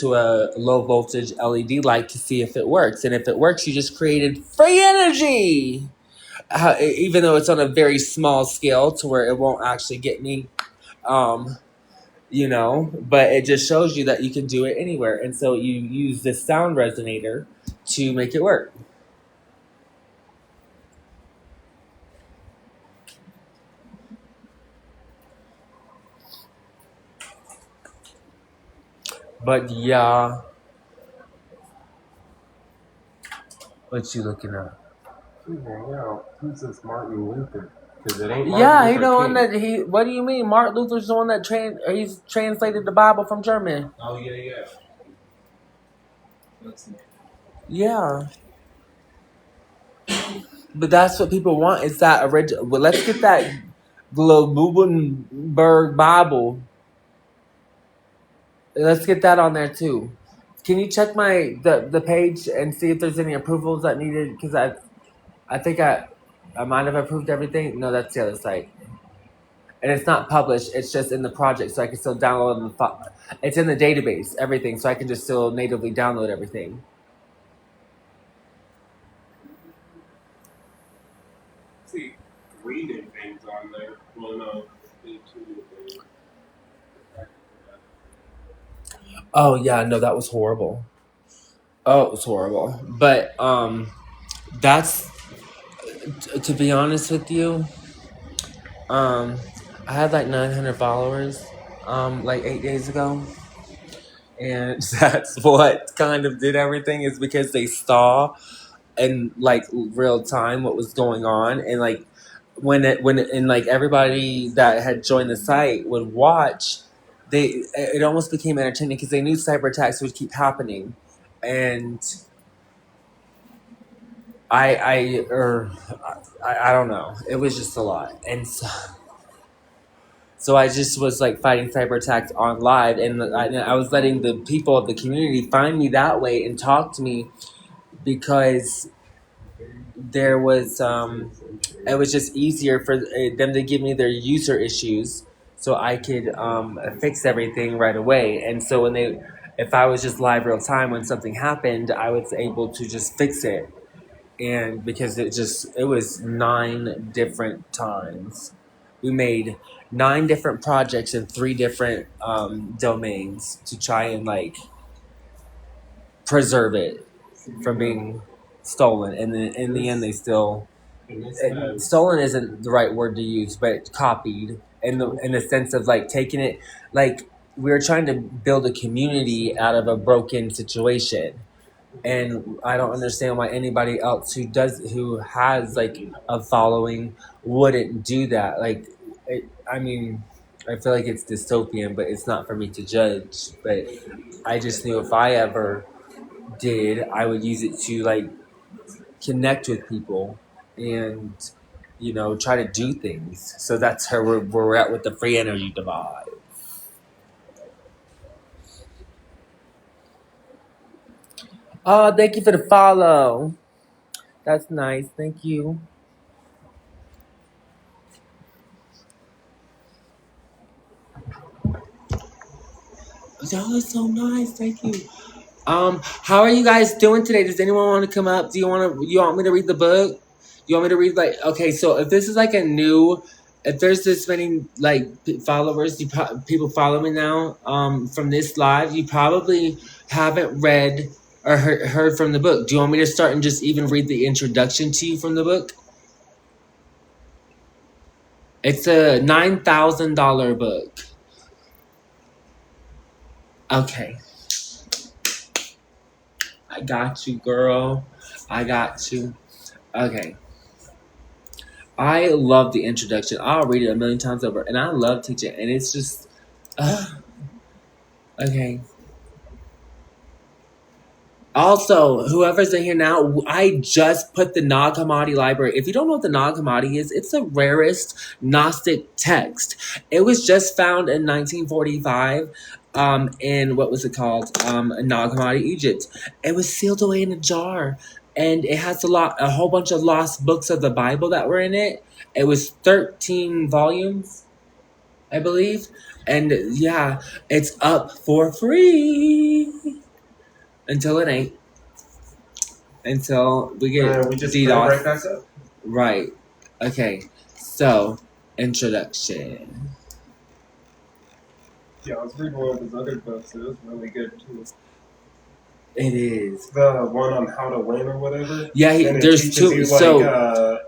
to a low voltage LED light to see if it works. And if it works, you just created free energy. Even though it's on a very small scale to where it won't actually get me, but it just shows you that you can do it anywhere. And so you use this sound resonator to make it work. But yeah. What you looking at? Who's this Martin Luther? Because it ain't Martin Luther the one that what do you mean? Martin Luther's the one that he's translated the Bible from German. Oh yeah. Yeah. But that's what people want, is that original. Well, let's get that Globenberg Bible. Let's get that on there too. Can you check the page and see if there's any approvals that needed? Because I think I might have approved everything. No, that's the other site. And it's not published. It's just in the project, so I can still download it's in the database, everything, so I can just still natively download everything. See, reading things on there. Well, no. Oh yeah, no, that was horrible. Oh, it was horrible. But that's to be honest with you. I had like 900 followers, like 8 days ago, and that's what kind of did everything, is because they saw in like real time what was going on, and like when everybody that had joined the site would watch, it almost became entertaining because they knew cyber attacks would keep happening, and I don't know, it was just a lot, and so I just was like fighting cyber attacks on live, and I was letting the people of the community find me that way and talk to me, because there was it was just easier for them to give me their user issues so I could fix everything right away. And so if I was just live real time when something happened, I was able to just fix it. And because it was 9 different times. We made 9 different projects in 3 different domains to try and like preserve it from being stolen. And then in the end, they still stolen isn't the right word to use, but copied in the sense of like taking it, like we were trying to build a community out of a broken situation. And I don't understand why anybody else who has like a following wouldn't do that. Like, I feel like it's dystopian, but it's not for me to judge. But I just knew if I ever did, I would use it to like connect with people and try to do things. So that's where we're at with the free energy divide. Oh, thank you for the follow. That's nice. Thank you. That was so nice. Thank you. How are you guys doing today? Does anyone want to come up? You want me to read the book? You want me to read okay, so if this is like if there's this many like followers, people follow me now from this live, you probably haven't read or heard from the book. Do you want me to start and just even read the introduction to you from the book? It's a $9,000 book. Okay. I got you, girl. I got you. Okay. I love the introduction. I'll read it a million times over. And I love teaching. And it's just... okay. Also, whoever's in here now, I just put the Nag Hammadi library. If you don't know what the Nag Hammadi is, it's the rarest Gnostic text. It was just found in 1945 in, what was it called? Nag Hammadi, Egypt. It was sealed away in a jar. And it has a whole bunch of lost books of the Bible that were in it. It was 13 volumes, I believe. And yeah, it's up for free. until it ain't. Until we get we just put it right back up. Right. Okay. So, introduction. Yeah, I was reading one of his other books. It was really good too. It is the one on how to win or whatever. Yeah, there's two. You, so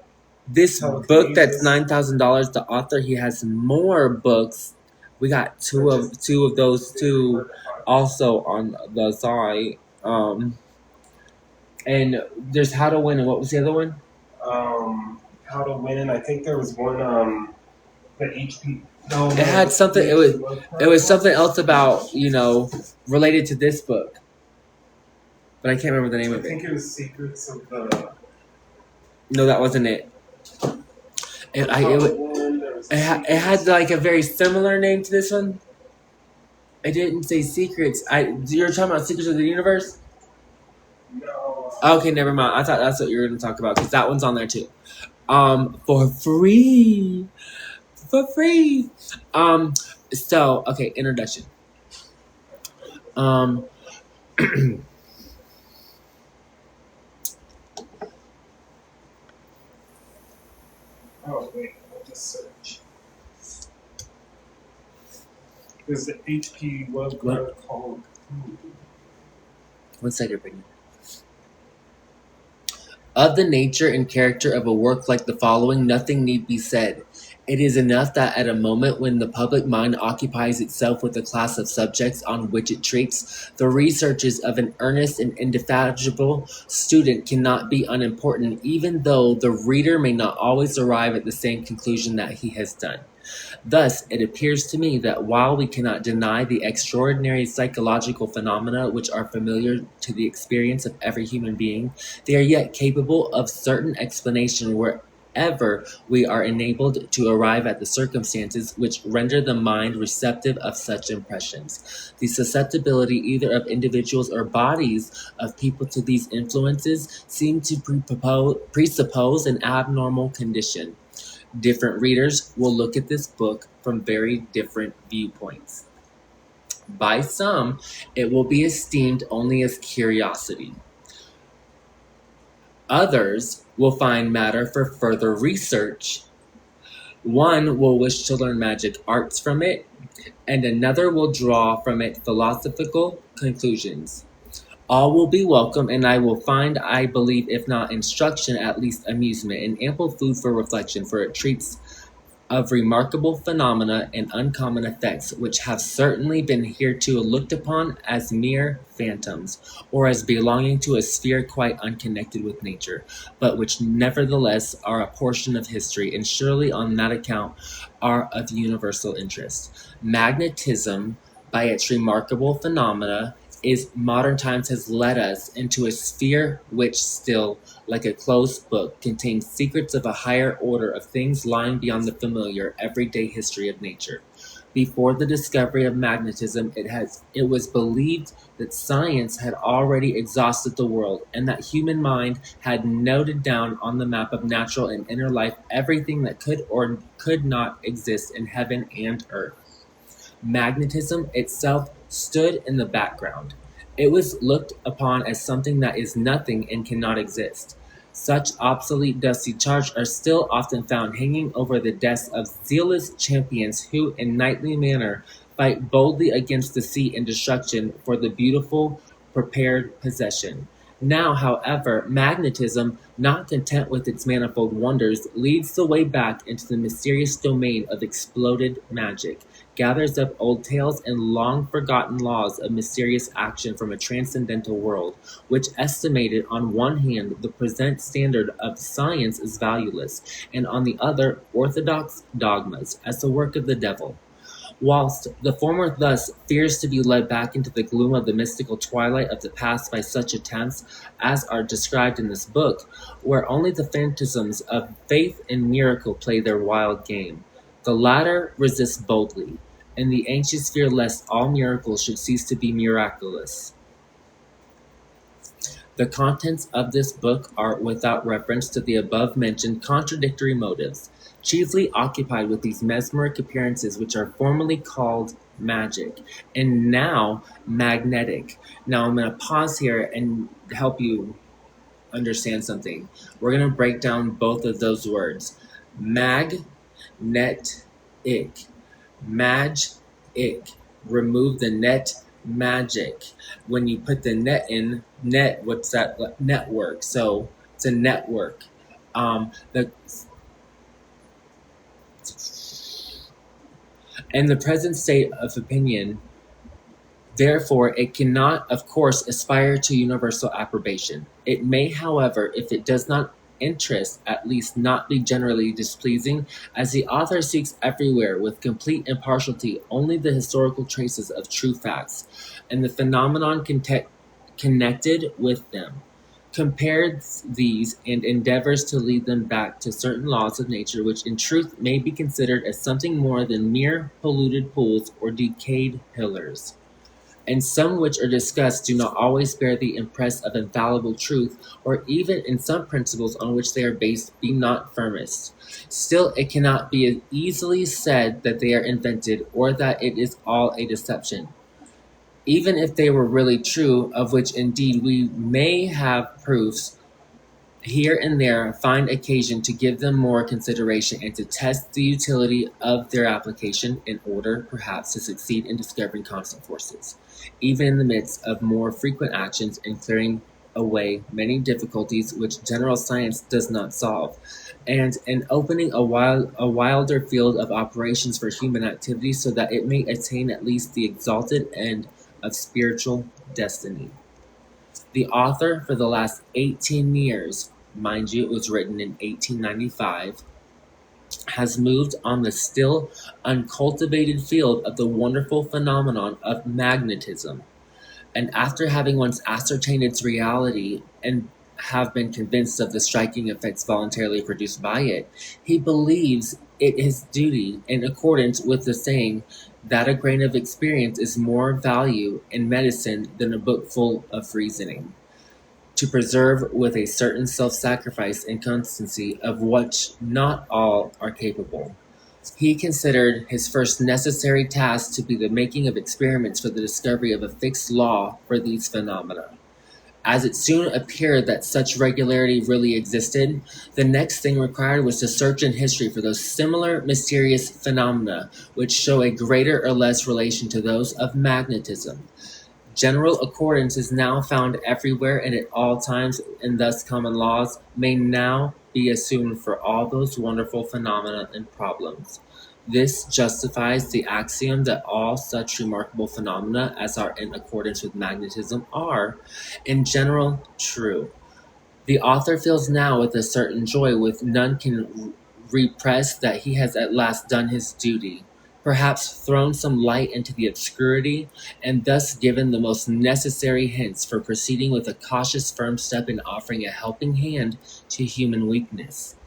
this book that's $9,000. The author, he has more books. We got two of those two also on the side. And there's How to Win, and what was the other one? How to Win. I think there was one. The HP. No, it had something. It was something else about related to this book, but I can't remember the name of it. I think it was Secrets of the. No, that wasn't it. It had like a very similar name to this one. It didn't say Secrets. You're talking about Secrets of the Universe? No. Okay, never mind. I thought that's what you were going to talk about, because that one's on there too. For free. For free. So, okay, introduction. Oh, wait, I'll just search. There's the HP Lovecraft called. One second, Brittany. Of the nature and character of a work like the following, nothing need be said. It is enough that at a moment when the public mind occupies itself with a class of subjects on which it treats, the researches of an earnest and indefatigable student cannot be unimportant, even though the reader may not always arrive at the same conclusion that he has done. Thus, it appears to me that while we cannot deny the extraordinary psychological phenomena which are familiar to the experience of every human being, they are yet capable of certain explanation wherever we are enabled to arrive at the circumstances which render the mind receptive of such impressions. The susceptibility either of individuals or bodies of people to these influences seem to presuppose an abnormal condition. Different readers will look at this book from very different viewpoints. By some, it will be esteemed only as curiosity. Others will find matter for further research. One will wish to learn magic arts from it, and another will draw from it philosophical conclusions. All will be welcome, and I will find, I believe, if not instruction, at least amusement, and ample food for reflection, for it treats of remarkable phenomena and uncommon effects, which have certainly been hereto looked upon as mere phantoms, or as belonging to a sphere quite unconnected with nature, but which nevertheless are a portion of history, and surely on that account are of universal interest. Magnetism, by its remarkable phenomena, modern times has led us into a sphere which still, like a closed book, contains secrets of a higher order of things lying beyond the familiar, everyday history of nature. Before the discovery of magnetism, it was believed that science had already exhausted the world, and that human mind had noted down on the map of natural and inner life everything that could or could not exist in heaven and earth. Magnetism itself stood in the background. It was looked upon as something that is nothing and cannot exist. Such obsolete dusty charts are still often found hanging over the desks of zealous champions who, in knightly manner, fight boldly against deceit and destruction for the beautiful, prepared possession. Now, however, magnetism, not content with its manifold wonders, leads the way back into the mysterious domain of exploded magic, gathers up old tales and long-forgotten laws of mysterious action from a transcendental world, which estimated on one hand the present standard of science as valueless, and on the other orthodox dogmas as the work of the devil. Whilst the former thus fears to be led back into the gloom of the mystical twilight of the past by such attempts as are described in this book, where only the phantasms of faith and miracle play their wild game, the latter resists boldly, in the anxious fear lest all miracles should cease to be miraculous. The contents of this book are, without reference to the above-mentioned contradictory motives, chiefly occupied with these mesmeric appearances which are formally called magic, and now magnetic. Now I'm going to pause here and help you understand something. We're going to break down both of those words. Mag, net, ick. Mag, ick. Remove the net, magic. When you put the net in, net, what's that? Network. So it's a network. The In the present state of opinion, therefore, it cannot, of course, aspire to universal approbation. It may, however, if it does not interest, at least not be generally displeasing, as the author seeks everywhere with complete impartiality only the historical traces of true facts, and the phenomenon connected with them. Compares these and endeavors to lead them back to certain laws of nature which in truth may be considered as something more than mere polluted pools or decayed pillars, and some which are discussed do not always bear the impress of infallible truth, or even in some principles on which they are based be not firmest. Still it cannot be easily said that they are invented, or that it is all a deception, even if they were really true, of which indeed we may have proofs here and there, find occasion to give them more consideration and to test the utility of their application in order, perhaps, to succeed in discovering constant forces, even in the midst of more frequent actions, in clearing away many difficulties which general science does not solve, and in opening a wilder field of operations for human activity so that it may attain at least the exalted end of spiritual destiny. The author, for the last 18 years, mind you, it was written in 1895, has moved on the still uncultivated field of the wonderful phenomenon of magnetism. And after having once ascertained its reality and have been convinced of the striking effects voluntarily produced by it, he believes it his duty, in accordance with the saying, that a grain of experience is more value in medicine than a book full of reasoning, to preserve with a certain self-sacrifice and constancy of which not all are capable. He considered his first necessary task to be the making of experiments for the discovery of a fixed law for these phenomena. As it soon appeared that such regularity really existed, the next thing required was to search in history for those similar mysterious phenomena which show a greater or less relation to those of magnetism. General accordance is now found everywhere and at all times, and thus common laws may now be assumed for all those wonderful phenomena and problems. This justifies the axiom that all such remarkable phenomena as are in accordance with magnetism are, in general, true. The author feels now with a certain joy which none can repress that he has at last done his duty, perhaps thrown some light into the obscurity, and thus given the most necessary hints for proceeding with a cautious firm step in offering a helping hand to human weakness.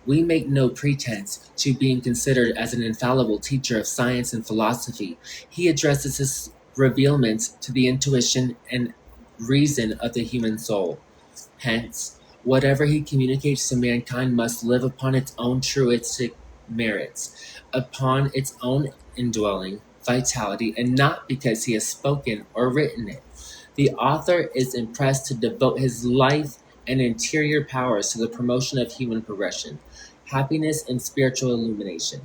We make no pretense to being considered as an infallible teacher of science and philosophy. He addresses his revealments to the intuition and reason of the human soul. Hence, whatever he communicates to mankind must live upon its own truistic merits, upon its own indwelling vitality, and not because he has spoken or written it. The author is impressed to devote his life and interior powers to the promotion of human progression, happiness, and spiritual illumination.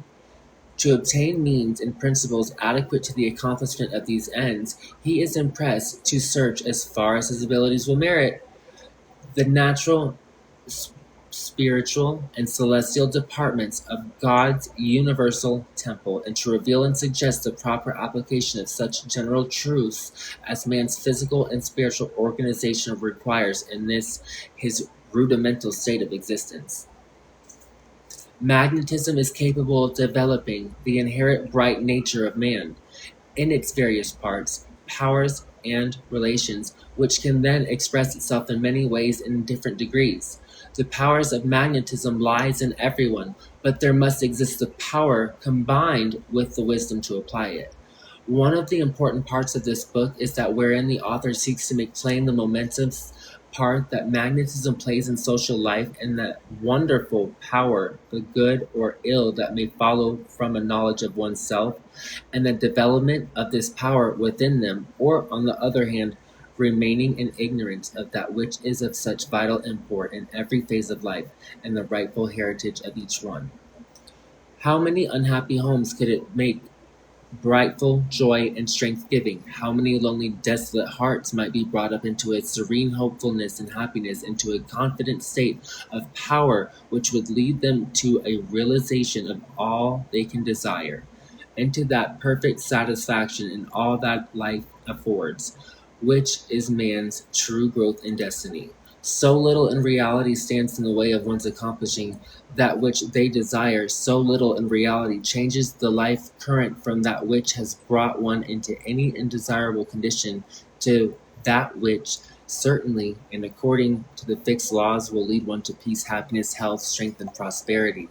To obtain means and principles adequate to the accomplishment of these ends, he is impressed to search, as far as his abilities will merit, the natural, spiritual, and celestial departments of God's universal temple, and to reveal and suggest the proper application of such general truths as man's physical and spiritual organization requires in this his rudimental state of existence. Magnetism is capable of developing the inherent bright nature of man in its various parts, powers, and relations, which can then express itself in many ways in different degrees. The powers of magnetism lies in everyone, but there must exist the power combined with the wisdom to apply it. One of the important parts of this book is that wherein the author seeks to make plain the momentums part that magnetism plays in social life and that wonderful power, the good or ill that may follow from a knowledge of oneself, and the development of this power within them, or on the other hand, remaining in ignorance of that which is of such vital import in every phase of life and the rightful heritage of each one. How many unhappy homes could it make brightful joy and strength giving? How many lonely, desolate hearts might be brought up into a serene hopefulness and happiness, into a confident state of power which would lead them to a realization of all they can desire, into that perfect satisfaction in all that life affords, which is man's true growth and destiny. So little in reality stands in the way of one's accomplishing that which they desire, so little in reality changes the life current from that which has brought one into any undesirable condition to that which certainly and according to the fixed laws will lead one to peace, happiness, health, strength, and prosperity.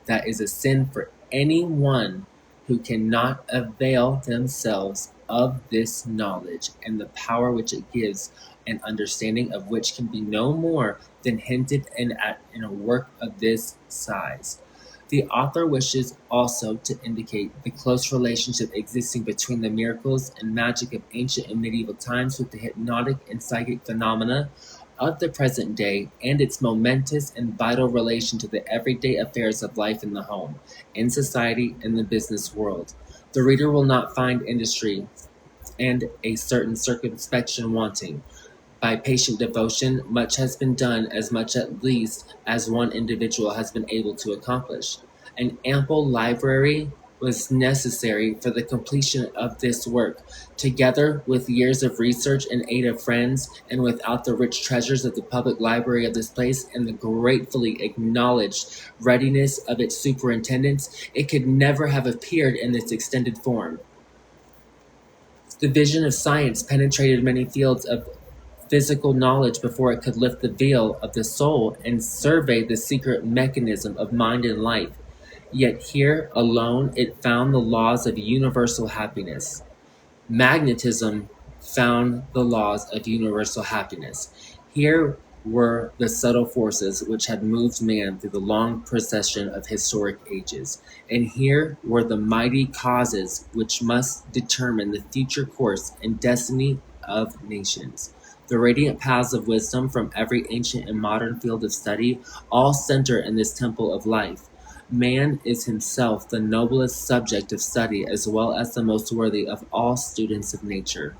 That is a sin for anyone who cannot avail themselves of this knowledge and the power which it gives, an understanding of which can be no more than hinted in a work of this size. The author wishes also to indicate the close relationship existing between the miracles and magic of ancient and medieval times with the hypnotic and psychic phenomena of the present day, and its momentous and vital relation to the everyday affairs of life in the home, in society, and the business world. The reader will not find industry and a certain circumspection wanting. By patient devotion, much has been done, as much at least as one individual has been able to accomplish. An ample library was necessary for the completion of this work, together with years of research and aid of friends, and without the rich treasures of the public library of this place and the gratefully acknowledged readiness of its superintendents, it could never have appeared in this extended form. The vision of science penetrated many fields of physical knowledge before it could lift the veil of the soul and survey the secret mechanism of mind and life. Yet here alone it found the laws of universal happiness. Magnetism found the laws of universal happiness. Here were the subtle forces which had moved man through the long procession of historic ages, and here were the mighty causes which must determine the future course and destiny of nations. The radiant paths of wisdom from every ancient and modern field of study all center in this temple of life. Man is himself the noblest subject of study as well as the most worthy of all students of nature.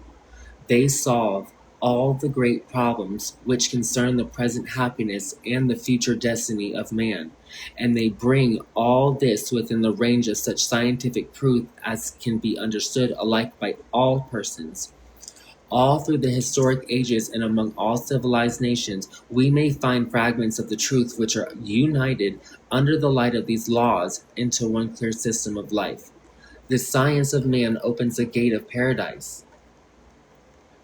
They solve all the great problems which concern the present happiness and the future destiny of man, and they bring all this within the range of such scientific truth as can be understood alike by all persons. All through the historic ages and among all civilized nations, we may find fragments of the truth which are united under the light of these laws into one clear system of life. The science of man opens a gate of paradise.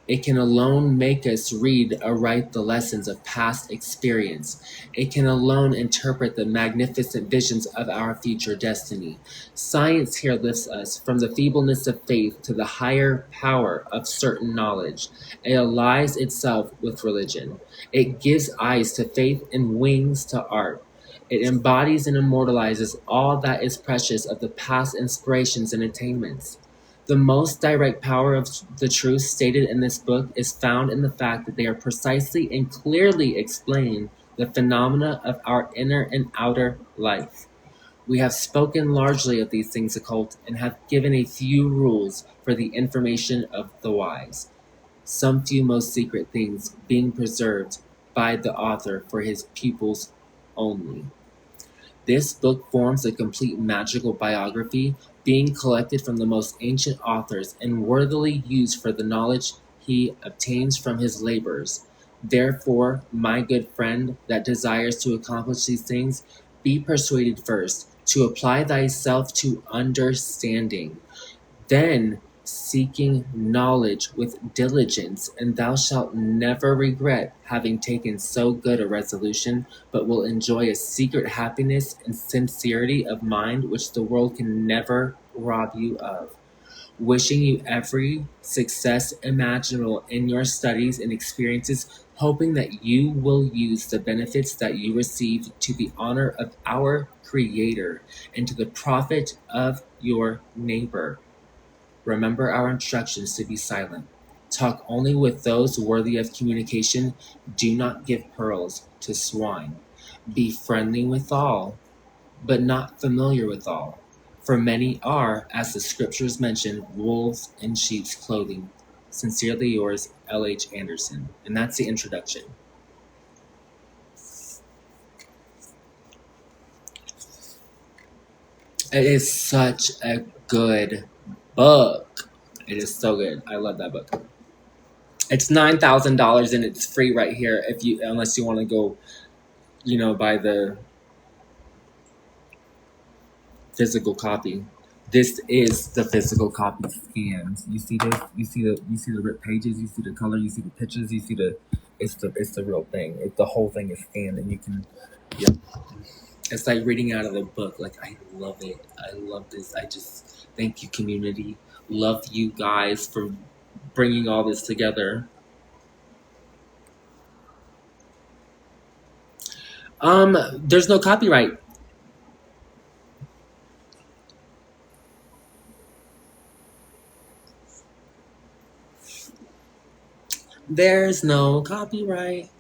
It can alone make us read aright the lessons of past experience. It can alone interpret the magnificent visions of our future destiny. Science here lifts us from the feebleness of faith to the higher power of certain knowledge. It allies itself with religion. It gives eyes to faith and wings to art. It embodies and immortalizes all that is precious of the past inspirations and attainments. The most direct power of the truth stated in this book is found in the fact that they are precisely and clearly explain the phenomena of our inner and outer life. We have spoken largely of these things occult and have given a few rules for the information of the wise, some few most secret things being preserved by the author for his pupils only. This book forms a complete magical biography, being collected from the most ancient authors and worthily used for the knowledge he obtains from his labors. Therefore, my good friend that desires to accomplish these things, be persuaded first to apply thyself to understanding, then seeking knowledge with diligence, and thou shalt never regret having taken so good a resolution, but will enjoy a secret happiness and sincerity of mind which the world can never rob you of. wishing you every success imaginable in your studies and experiences, hoping that you will use the benefits that you receive to the honor of our Creator and to the profit of your neighbor. Remember our instructions to be silent. Talk only with those worthy of communication. Do not give pearls to swine. Be friendly with all, but not familiar with all. For many are, as the scriptures mention, wolves in sheep's clothing. Sincerely yours, L.H. Anderson. And that's the introduction. It is such a good book. It is so good. I love that book. It's $9,000 and it's free right here if you unless you want to go, buy the physical copy. This is the physical copy scanned. You see this? You see the ripped pages, you see the color, you see the pictures, you see it's the real thing. The whole thing is scanned and you can yep. It's like reading out of a book. Like I love it. I love this. I just thank you community. Love you guys for bringing all this together. There's no copyright. There's no copyright.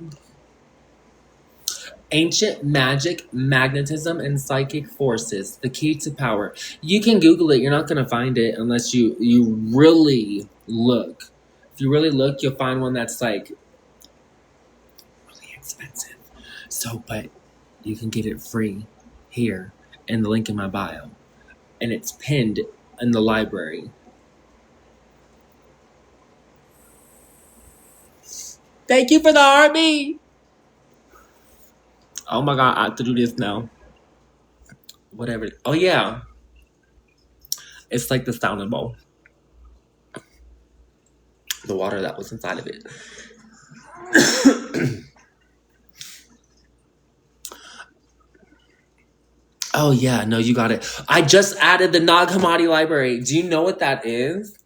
Ancient magic, magnetism, and psychic forces. The key to power. You can Google it. You're not gonna find it unless you really look. If you really look, you'll find one that's like really expensive. So, but you can get it free here in the link in my bio, and it's pinned in the library. Thank you for the army. Oh my god, I have to do this now. Whatever. Oh yeah, it's like the sounding bowl. The water that was inside of it. Oh yeah, no, you got it. I just added the Nag Hammadi library. Do you know what that is?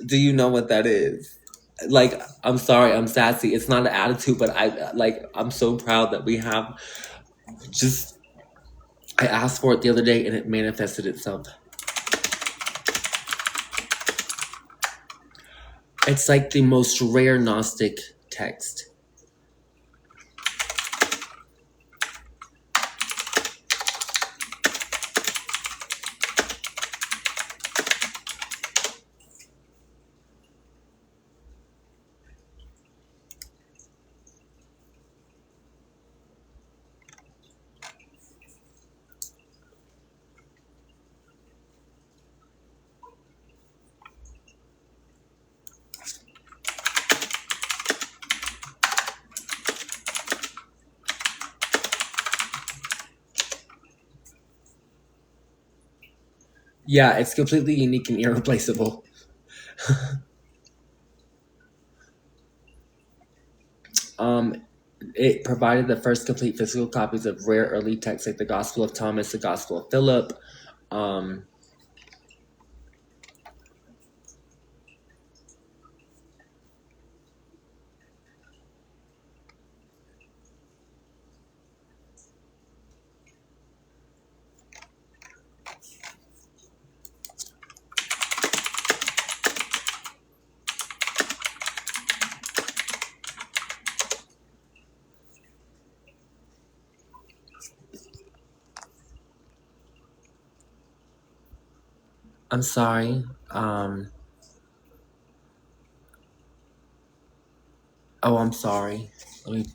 Do you know what that is? Like, I'm sorry, I'm sassy. It's not an attitude, but I'm so proud that we have just. I asked for it the other day and it manifested itself. It's like the most rare Gnostic text. Yeah, it's completely unique and irreplaceable. Um, it provided the first complete physical copies of rare early texts like the Gospel of Thomas, the Gospel of Philip. Um, I'm sorry. Oh, I'm sorry. Let me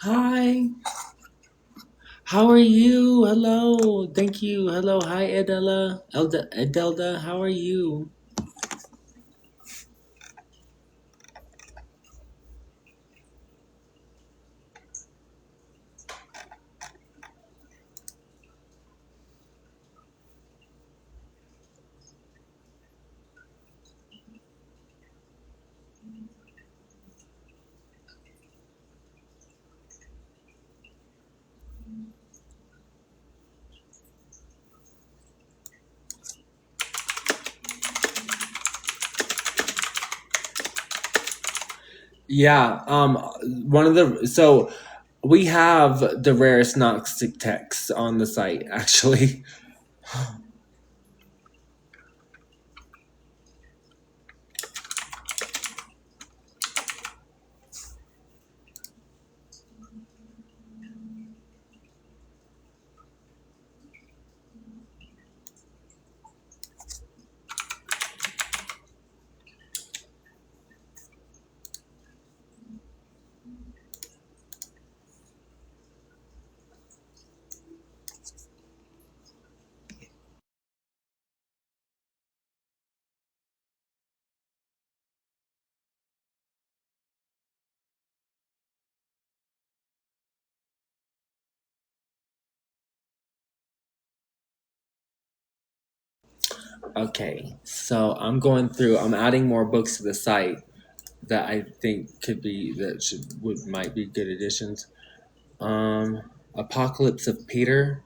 Hi. How are you? Hello. Thank you. Hello. Hi, Adela. Adelda, how are you? Yeah. One of the so we have the rarest Gnostic texts on the site, actually. Okay, so I'm adding more books to the site that I think might be good additions. Apocalypse of Peter.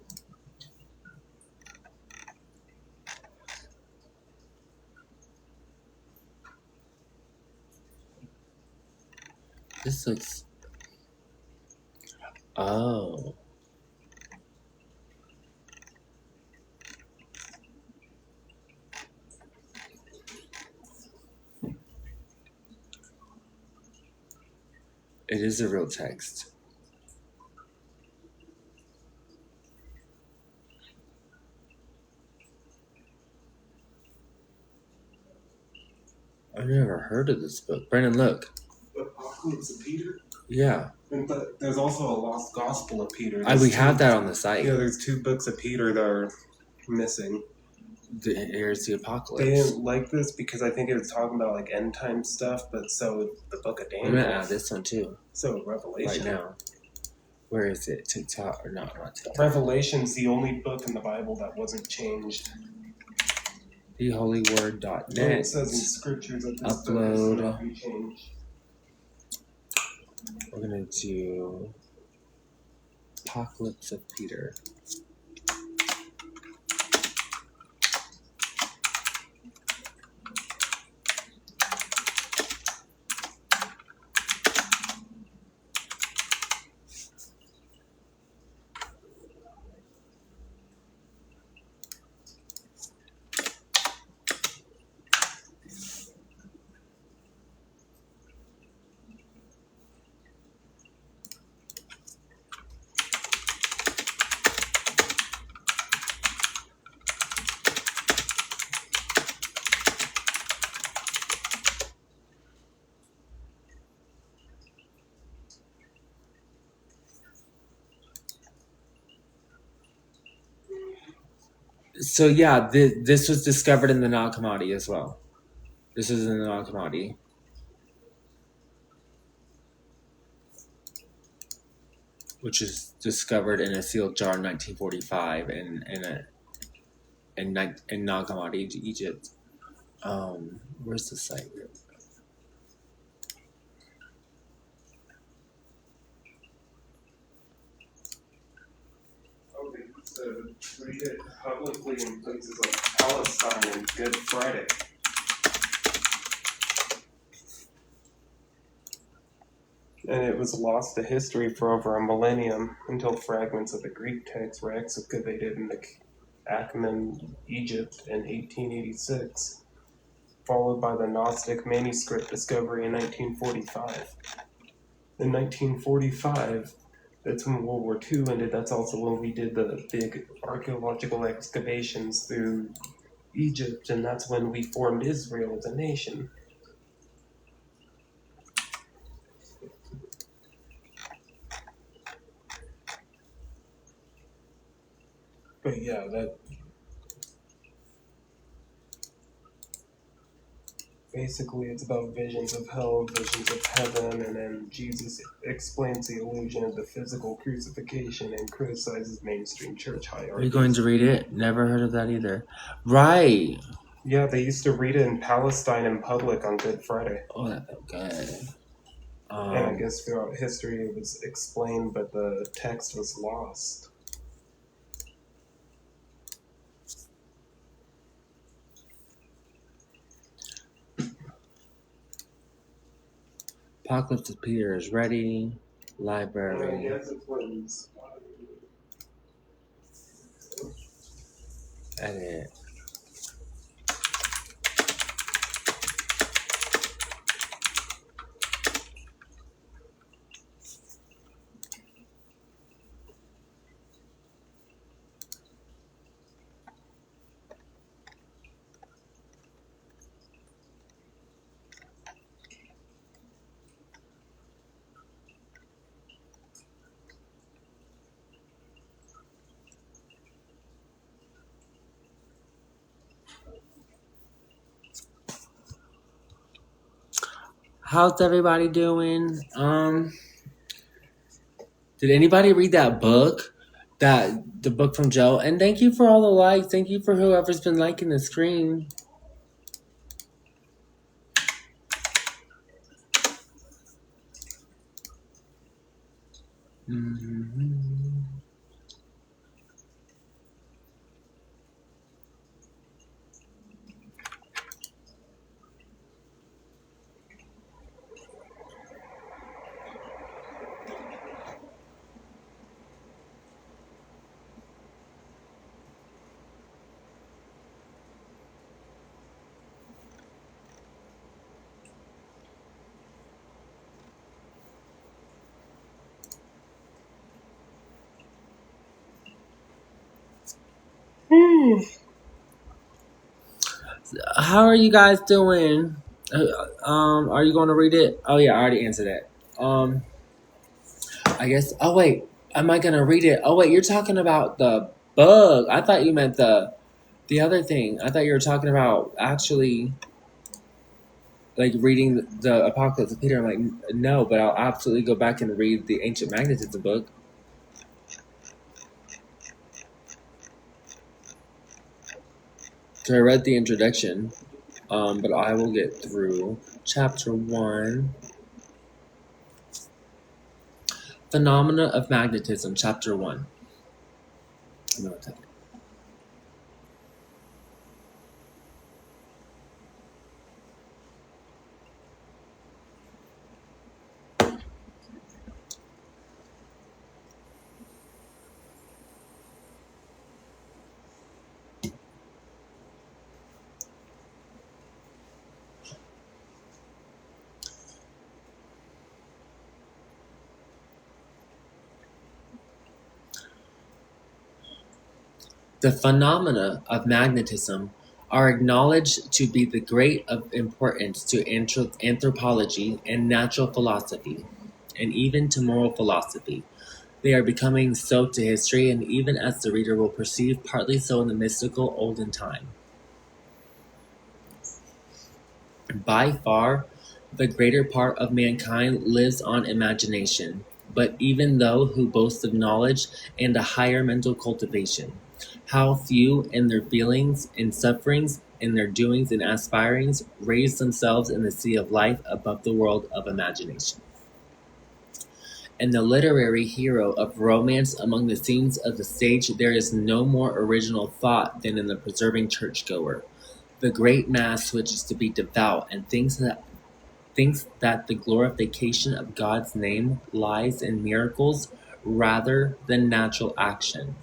This looks. Oh, it is a real text. I've never heard of this book. Brennan, look. Apocalypse of Peter? Yeah. But there's also a Lost Gospel of Peter. We have that on the site. Yeah, there's 2 books of Peter that are missing. Here's the Apocalypse. They didn't like this because I think it was talking about like end time stuff, but so the book of Daniel. I'm gonna add this one too. So Revelation. Right now. Where is it? TikTok or not TikTok? Revelation's the only book in the Bible that wasn't changed. TheHolyWord.net. It says in scriptures that this book is not be changed. We're gonna do Apocalypse of Peter. So yeah, this was discovered in the Nag Hammadi as well. This is in the Nag Hammadi, which is discovered in a sealed jar in 1945 in Nag Hammadi, Egypt. Where's the site? Okay, so read it publicly in places like Palestine and Good Friday. And it was lost to history for over a millennium until fragments of the Greek text were excavated in the Achaemenid, Egypt in 1886, followed by the Gnostic manuscript discovery in 1945. In 1945, that's when World War II ended. That's also when we did the big archaeological excavations through Egypt, and that's when we formed Israel as a nation. But yeah, that basically it's about visions of hell, visions of heaven, and then Jesus explains the illusion of the physical crucifixion and criticizes mainstream church hierarchies. Are you going to read it? Never heard of that either. Right. Yeah, they used to read it in Palestine in public on Good Friday. Oh, that felt good. And I guess throughout history it was explained, but the text was lost. Apocalypse of Peter is ready. Library. I guess it's what Edit. How's everybody doing? Did anybody read that book? The book from Joe? And thank you for all the likes. Thank you for whoever's been liking the screen. Mm-hmm. How are you guys doing? Are you going to read it? Oh yeah, I already answered that. I guess. Oh wait, am I gonna read it? Oh wait, you're talking about the bug. I thought you meant the other thing. I thought you were talking about actually like reading the Apocalypse of Peter. I'm like, no, but I'll absolutely go back and read the Ancient Magnetism book. So I read the introduction, but I will get through chapter 1. Phenomena of Magnetism, chapter 1. The phenomena of magnetism are acknowledged to be the great of importance to anthropology and natural philosophy, and even to moral philosophy. They are becoming so to history, and even as the reader will perceive, partly so in the mystical olden time. By far, the greater part of mankind lives on imagination, but even those who boast of knowledge and a higher mental cultivation, how few in their feelings and sufferings, in their doings and aspirings, raise themselves in the sea of life above the world of imagination. In the literary hero of romance among the scenes of the stage, there is no more original thought than in the persevering churchgoer. The great mass wishes to be devout and thinks that the glorification of God's name lies in miracles rather than natural action.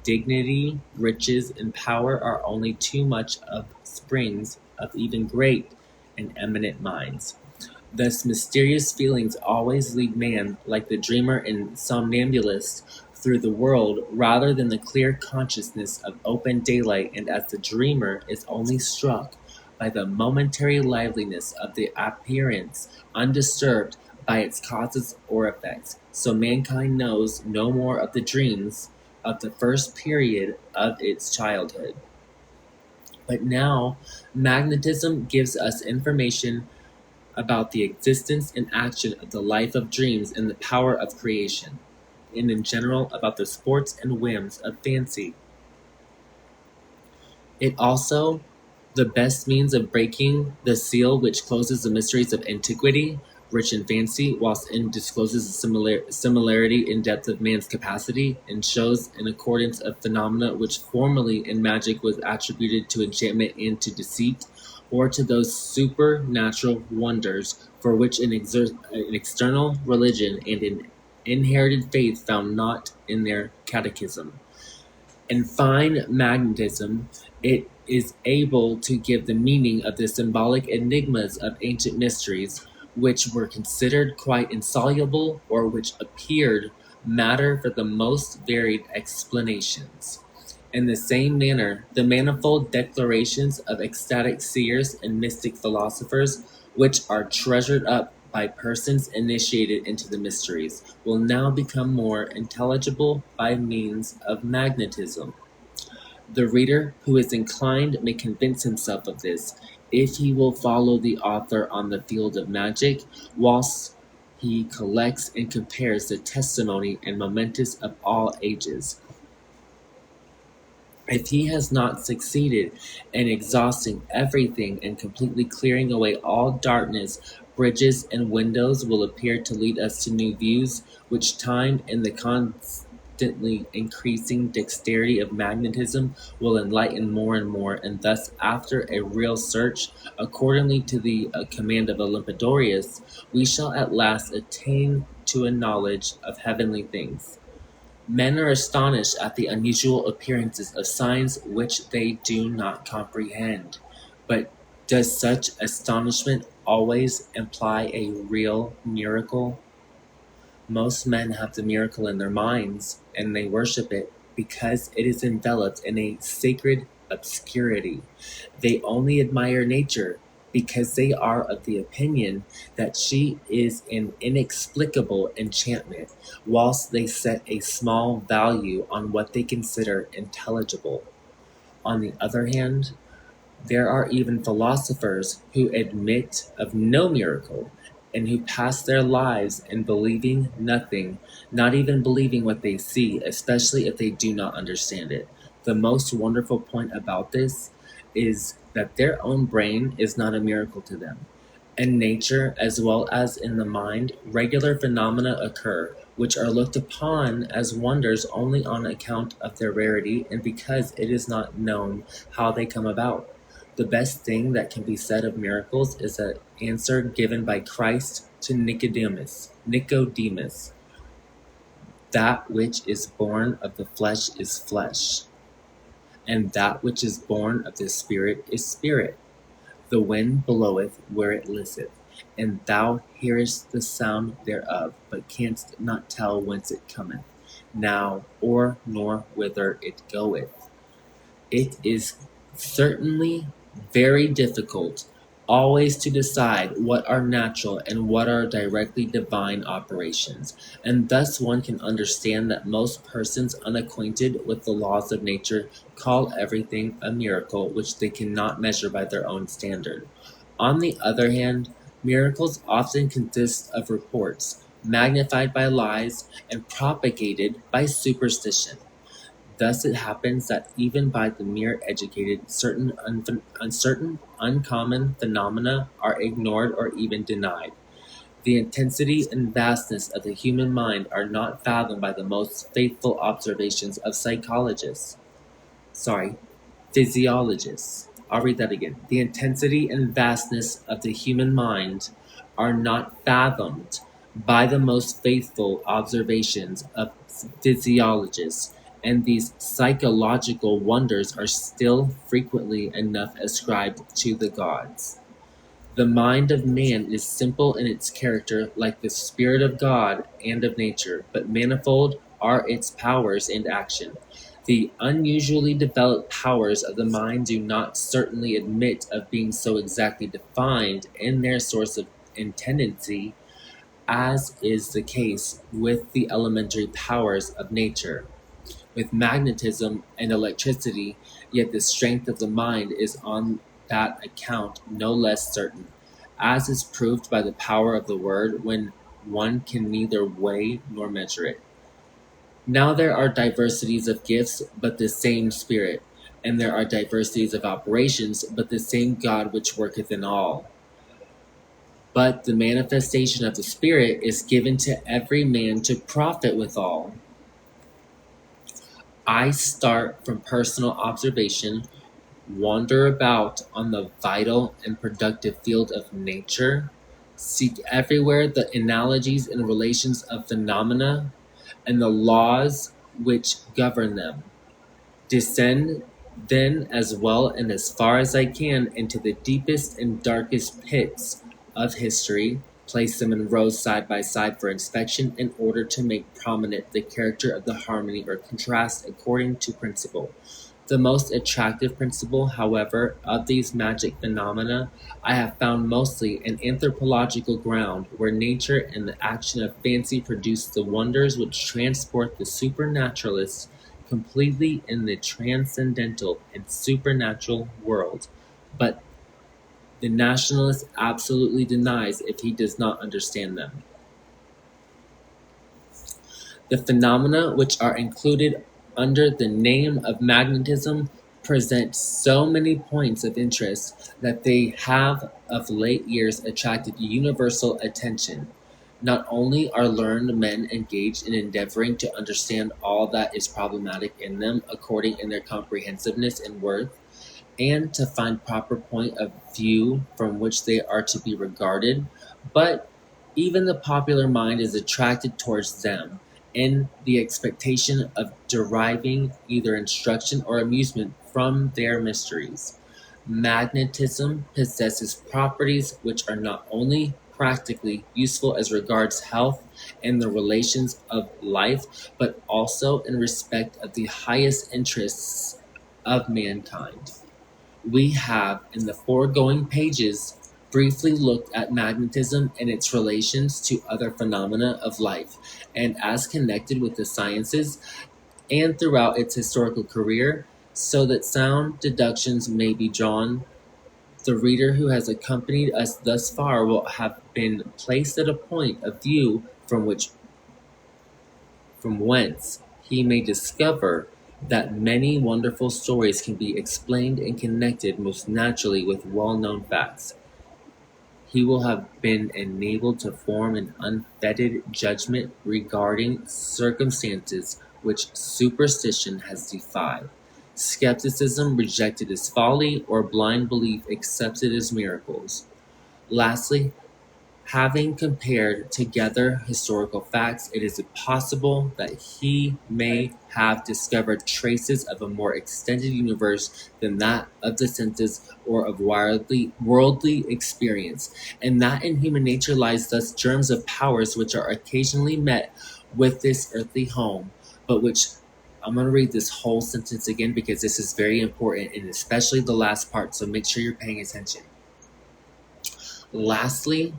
Dignity, riches, and power are only too much of springs of even great and eminent minds. Thus mysterious feelings always lead man, like the dreamer and somnambulist, through the world rather than the clear consciousness of open daylight, and as the dreamer is only struck by the momentary liveliness of the appearance, undisturbed by its causes or effects, so mankind knows no more of the dreams of the first period of its childhood. But now, magnetism gives us information about the existence and action of the life of dreams and the power of creation, and in general about the sports and whims of fancy. It also the best means of breaking the seal which closes the mysteries of antiquity, rich in fancy, whilst it discloses the similarity in depth of man's capacity, and shows an accordance of phenomena which formerly in magic was attributed to enchantment and to deceit, or to those supernatural wonders for which an external religion and an inherited faith found not in their catechism. In fine magnetism, it is able to give the meaning of the symbolic enigmas of ancient mysteries, which were considered quite insoluble or which appeared matter for the most varied explanations. In the same manner, the manifold declarations of ecstatic seers and mystic philosophers, which are treasured up by persons initiated into the mysteries, will now become more intelligible by means of magnetism. The reader who is inclined may convince himself of this, if he will follow the author on the field of magic, whilst he collects and compares the testimony and momentous of all ages. If he has not succeeded in exhausting everything and completely clearing away all darkness, bridges and windows will appear to lead us to new views, which time and the constantly increasing dexterity of magnetism will enlighten more and more, and thus, after a real search, accordingly to the command of Olympodorus, we shall at last attain to a knowledge of heavenly things. Men are astonished at the unusual appearances of signs which they do not comprehend. But does such astonishment always imply a real miracle? Most men have the miracle in their minds, and they worship it because it is enveloped in a sacred obscurity. They only admire nature because they are of the opinion that she is an inexplicable enchantment, whilst they set a small value on what they consider intelligible. On the other hand, there are even philosophers who admit of no miracle, and who pass their lives in believing nothing, not even believing what they see, especially if they do not understand it. The most wonderful point about this is that their own brain is not a miracle to them. In nature, as well as in the mind, regular phenomena occur, which are looked upon as wonders only on account of their rarity and because it is not known how they come about. The best thing that can be said of miracles is the answer given by Christ to Nicodemus, that which is born of the flesh is flesh, and that which is born of the Spirit is spirit. The wind bloweth where it listeth, and thou hearest the sound thereof, but canst not tell whence it cometh, now or nor whither it goeth. It is certainly very difficult always to decide what are natural and what are directly divine operations, and thus one can understand that most persons unacquainted with the laws of nature call everything a miracle which they cannot measure by their own standard. On the other hand, miracles often consist of reports, magnified by lies and propagated by superstition. Thus it happens that even by the mere educated, certain uncertain, uncommon phenomena are ignored or even denied. The intensity and vastness of the human mind are not fathomed by the most faithful observations of psychologists. Sorry, physiologists. I'll read that again. The intensity and vastness of the human mind are not fathomed by the most faithful observations of physiologists, and these psychological wonders are still frequently enough ascribed to the gods. The mind of man is simple in its character, like the spirit of God and of nature, but manifold are its powers and action. The unusually developed powers of the mind do not certainly admit of being so exactly defined in their source of and tendency as is the case with the elementary powers of nature. with magnetism and electricity, yet the strength of the mind is on that account no less certain, as is proved by the power of the word when one can neither weigh nor measure it. Now there are diversities of gifts, but the same Spirit, and there are diversities of operations, but the same God which worketh in all. But the manifestation of the Spirit is given to every man to profit withal. I start from personal observation, wander about on the vital and productive field of nature, seek everywhere the analogies and relations of phenomena and the laws which govern them. Descend then as well and as far as I can into the deepest and darkest pits of history, place them in rows side by side for inspection in order to make prominent the character of the harmony or contrast according to principle. The most attractive principle, however, of these magic phenomena I have found mostly an anthropological ground, where nature and the action of fancy produce the wonders which transport the supernaturalist completely in the transcendental and supernatural world. But the nationalist absolutely denies if he does not understand them. The phenomena which are included under the name of magnetism present so many points of interest that they have of late years attracted universal attention. Not only are learned men engaged in endeavoring to understand all that is problematic in them according in their comprehensiveness and worth, and to find proper point of view from which they are to be regarded, but even the popular mind is attracted towards them in the expectation of deriving either instruction or amusement from their mysteries. Magnetism possesses properties which are not only practically useful as regards health and the relations of life, but also in respect of the highest interests of mankind. We have, in the foregoing pages, briefly looked at magnetism and its relations to other phenomena of life, and as connected with the sciences, and throughout its historical career, so that sound deductions may be drawn. The reader who has accompanied us thus far will have been placed at a point of view from whence he may discover that many wonderful stories can be explained and connected most naturally with well-known facts. He will have been enabled to form an unfettered judgment regarding circumstances which superstition has defied. Skepticism rejected as folly, or blind belief accepted as miracles. Lastly, having compared together historical facts, it is possible that he may have discovered traces of a more extended universe than that of the senses or of worldly experience, and that in human nature lies thus germs of powers which are occasionally met with this earthly home, but which I'm going to read this whole sentence again because this is very important, and especially the last part, so make sure you're paying attention. Lastly,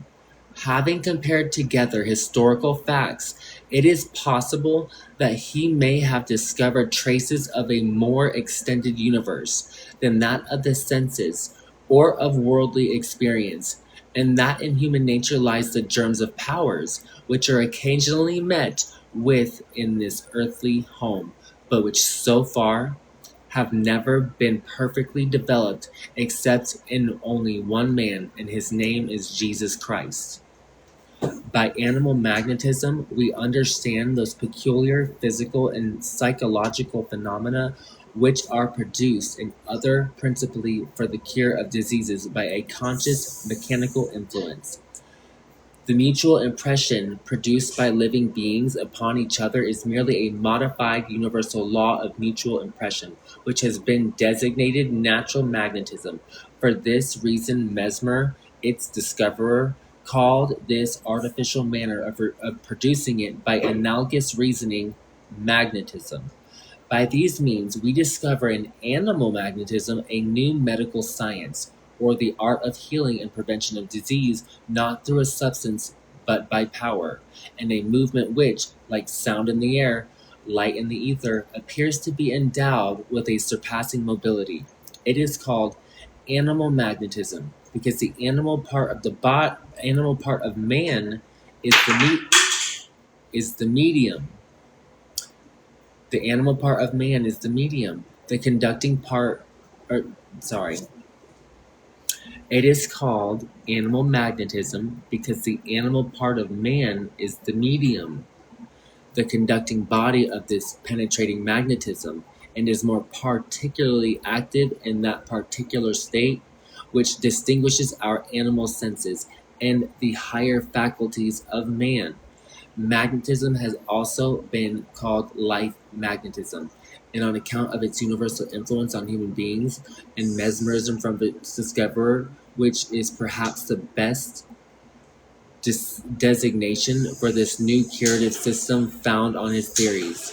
having compared together historical facts, it is possible that he may have discovered traces of a more extended universe than that of the senses or of worldly experience, and that in human nature lies the germs of powers which are occasionally met with in this earthly home, but which so far have never been perfectly developed except in only one man, and his name is Jesus Christ. By animal magnetism, we understand those peculiar physical and psychological phenomena which are produced in other principally for the cure of diseases by a conscious mechanical influence. The mutual impression produced by living beings upon each other is merely a modified universal law of mutual impression, which has been designated natural magnetism. For this reason, Mesmer, its discoverer, called this artificial manner of producing it by analogous reasoning magnetism. By these means, we discover in animal magnetism a new medical science, or the art of healing and prevention of disease, not through a substance but by power, and a movement which, like sound in the air, light in the ether, appears to be endowed with a surpassing mobility. It is called animal magnetism because the animal part of man is the medium. The animal part of man is the medium. The conducting part, or sorry, it is called animal magnetism because the animal part of man is the medium, the conducting body of this penetrating magnetism, and is more particularly active in that particular state, which distinguishes our animal senses and the higher faculties of man. Magnetism has also been called life magnetism, and on account of its universal influence on human beings and mesmerism from its discoverer, which is perhaps the best designation for this new curative system found on his theories.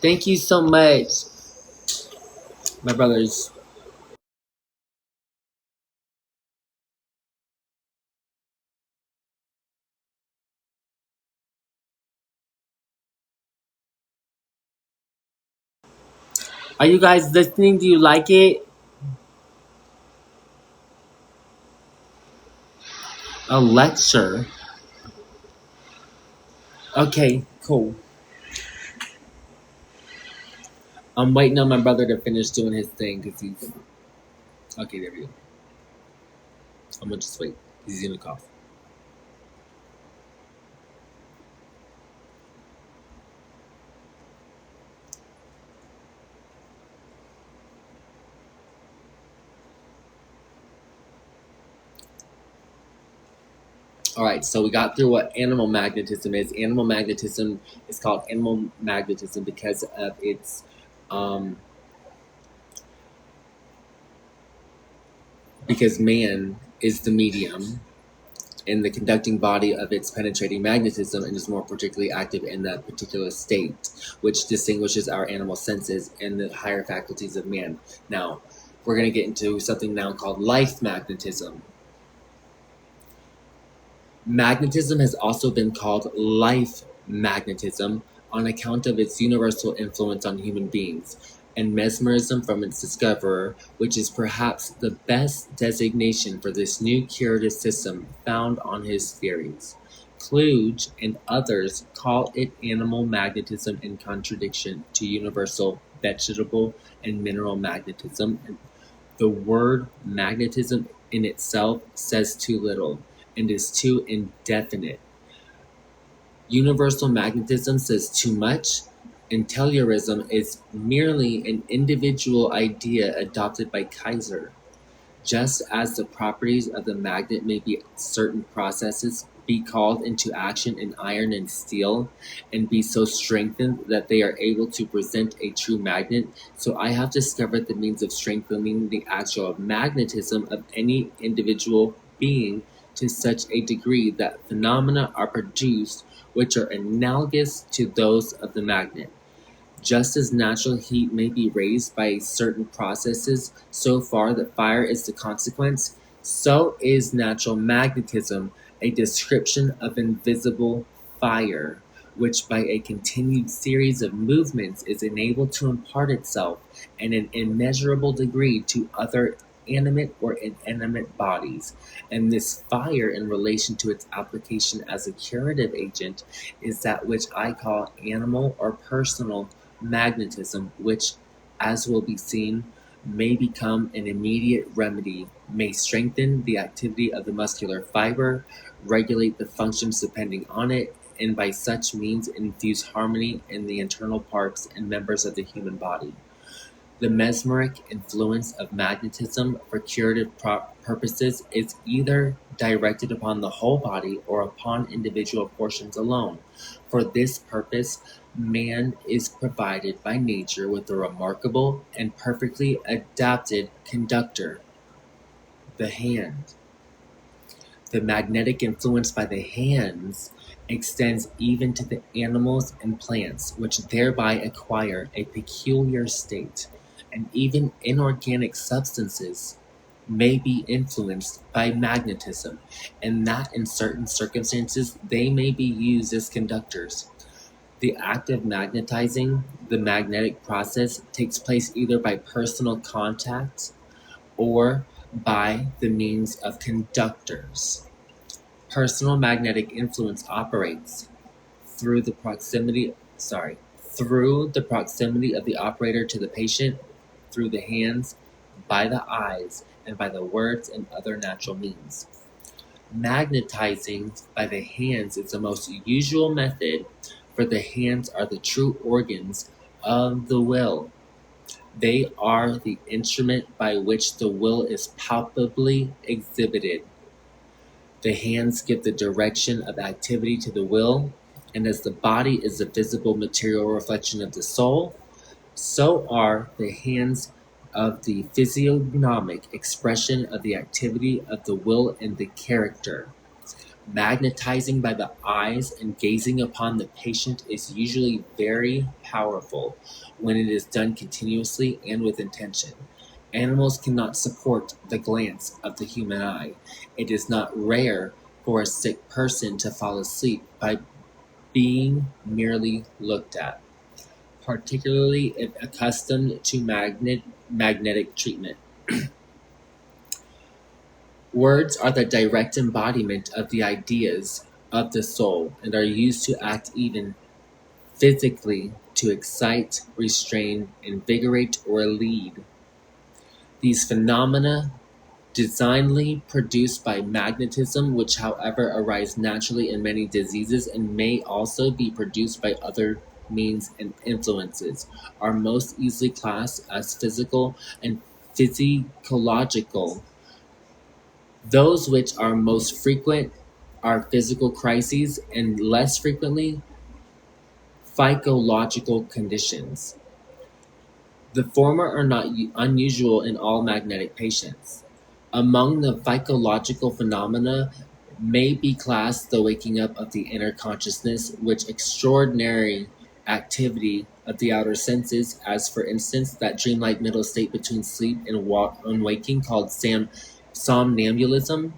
Thank you so much, my brothers. Are you guys listening? Do you like it? A lecture? Okay, cool. I'm waiting on my brother to finish doing his thing because he's. Okay, there we go. I'm gonna just wait. He's gonna cough. All right, so we got through what animal magnetism is. Animal magnetism is called animal magnetism because of its because man is the medium in the conducting body of its penetrating magnetism and is more particularly active in that particular state, which distinguishes our animal senses and the higher faculties of man. Now, we're going to get into something now called life magnetism. Magnetism has also been called life magnetism on account of its universal influence on human beings, and mesmerism from its discoverer, which is perhaps the best designation for this new curative system found on his theories. Kluge and others call it animal magnetism in contradiction to universal vegetable and mineral magnetism. The word magnetism in itself says too little and is too indefinite. Universal magnetism says too much, and Taylorism is merely an individual idea adopted by Kaiser. Just as the properties of the magnet may be certain processes be called into action in iron and steel and be so strengthened that they are able to present a true magnet, so I have discovered the means of strengthening the actual magnetism of any individual being to such a degree that phenomena are produced which are analogous to those of the magnet. Just as natural heat may be raised by certain processes so far that fire is the consequence, so is natural magnetism a description of invisible fire, which by a continued series of movements is enabled to impart itself in an immeasurable degree to other animate or inanimate bodies. And this fire, in relation to its application as a curative agent, is that which I call animal or personal magnetism, which, as will be seen, may become an immediate remedy, may strengthen the activity of the muscular fiber, regulate the functions depending on it, and by such means infuse harmony in the internal parts and members of the human body. The mesmeric influence of magnetism for curative purposes is either directed upon the whole body or upon individual portions alone. For this purpose, man is provided by nature with a remarkable and perfectly adapted conductor, the hand. The magnetic influence by the hands extends even to the animals and plants, which thereby acquire a peculiar state, and even inorganic substances may be influenced by magnetism, and that in certain circumstances they may be used as conductors. The act of magnetizing, the magnetic process, takes place either by personal contact or by the means of conductors. Personal magnetic influence operates through the proximity through the proximity of the operator to the patient, through the hands, by the eyes, and by the words and other natural means. Magnetizing by the hands is the most usual method, for the hands are the true organs of the will. They are the instrument by which the will is palpably exhibited. The hands give the direction of activity to the will, and as the body is the visible material reflection of the soul, so are the hands of the physiognomic expression of the activity of the will and the character. Magnetizing by the eyes and gazing upon the patient is usually very powerful when it is done continuously and with intention. Animals cannot support the glance of the human eye. It is not rare for a sick person to fall asleep by being merely looked at, particularly if accustomed to magnetic treatment. Words are the direct embodiment of the ideas of the soul and are used to act even physically to excite, restrain, invigorate, or lead. These phenomena, designedly produced by magnetism, which however arise naturally in many diseases and may also be produced by other means and influences, are most easily classed as physical and physiological. Those which are most frequent are physical crises and less frequently psychological conditions. The former are not unusual in all magnetic patients. Among the psychological phenomena may be classed the waking up of the inner consciousness, which extraordinary activity of the outer senses, as for instance that dreamlike middle state between sleep and waking called somnambulism,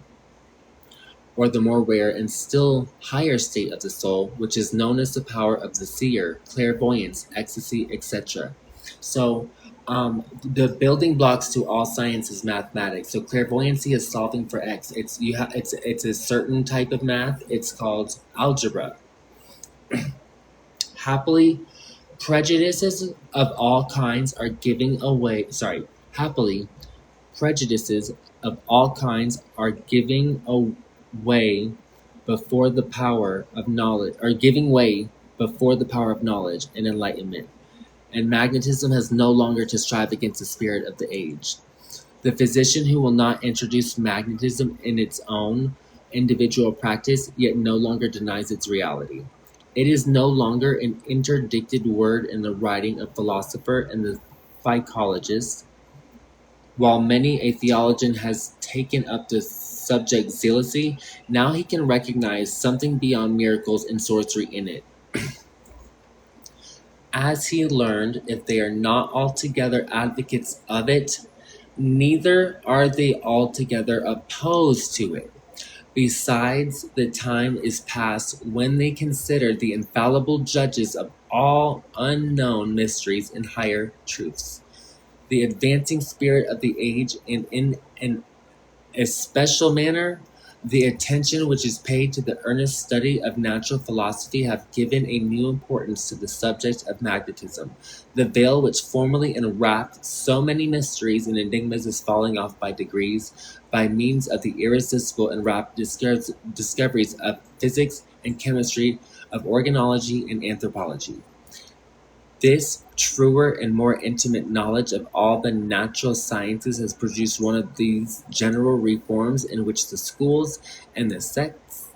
or the more rare and still higher state of the soul, which is known as the power of the seer, clairvoyance, ecstasy, etc. So, the building blocks to all science is mathematics. So clairvoyancy is solving for x. It's a certain type of math. It's called algebra. Happily, prejudices of all kinds are giving away. Happily, prejudices of all kinds are giving away before the power of knowledge, are giving way before the power of knowledge and enlightenment, and magnetism has no longer to strive against the spirit of the age. The physician who will not introduce magnetism in its own individual practice yet no longer denies its reality. It is no longer an interdicted word in the writing of philosopher and the psychologist. While many a theologian has taken up the subject zealously, now he can recognize something beyond miracles and sorcery in it. As he learned, if they are not altogether advocates of it, neither are they altogether opposed to it. Besides, the time is past when they consider the infallible judges of all unknown mysteries and higher truths. The advancing spirit of the age, and in an especial manner, the attention which is paid to the earnest study of natural philosophy, have given a new importance to the subject of magnetism. The veil which formerly enwrapped so many mysteries and enigmas is falling off by degrees, by means of the irresistible and rapid discoveries of physics and chemistry, of organology and anthropology. This truer and more intimate knowledge of all the natural sciences has produced one of these general reforms in which the schools and the sects'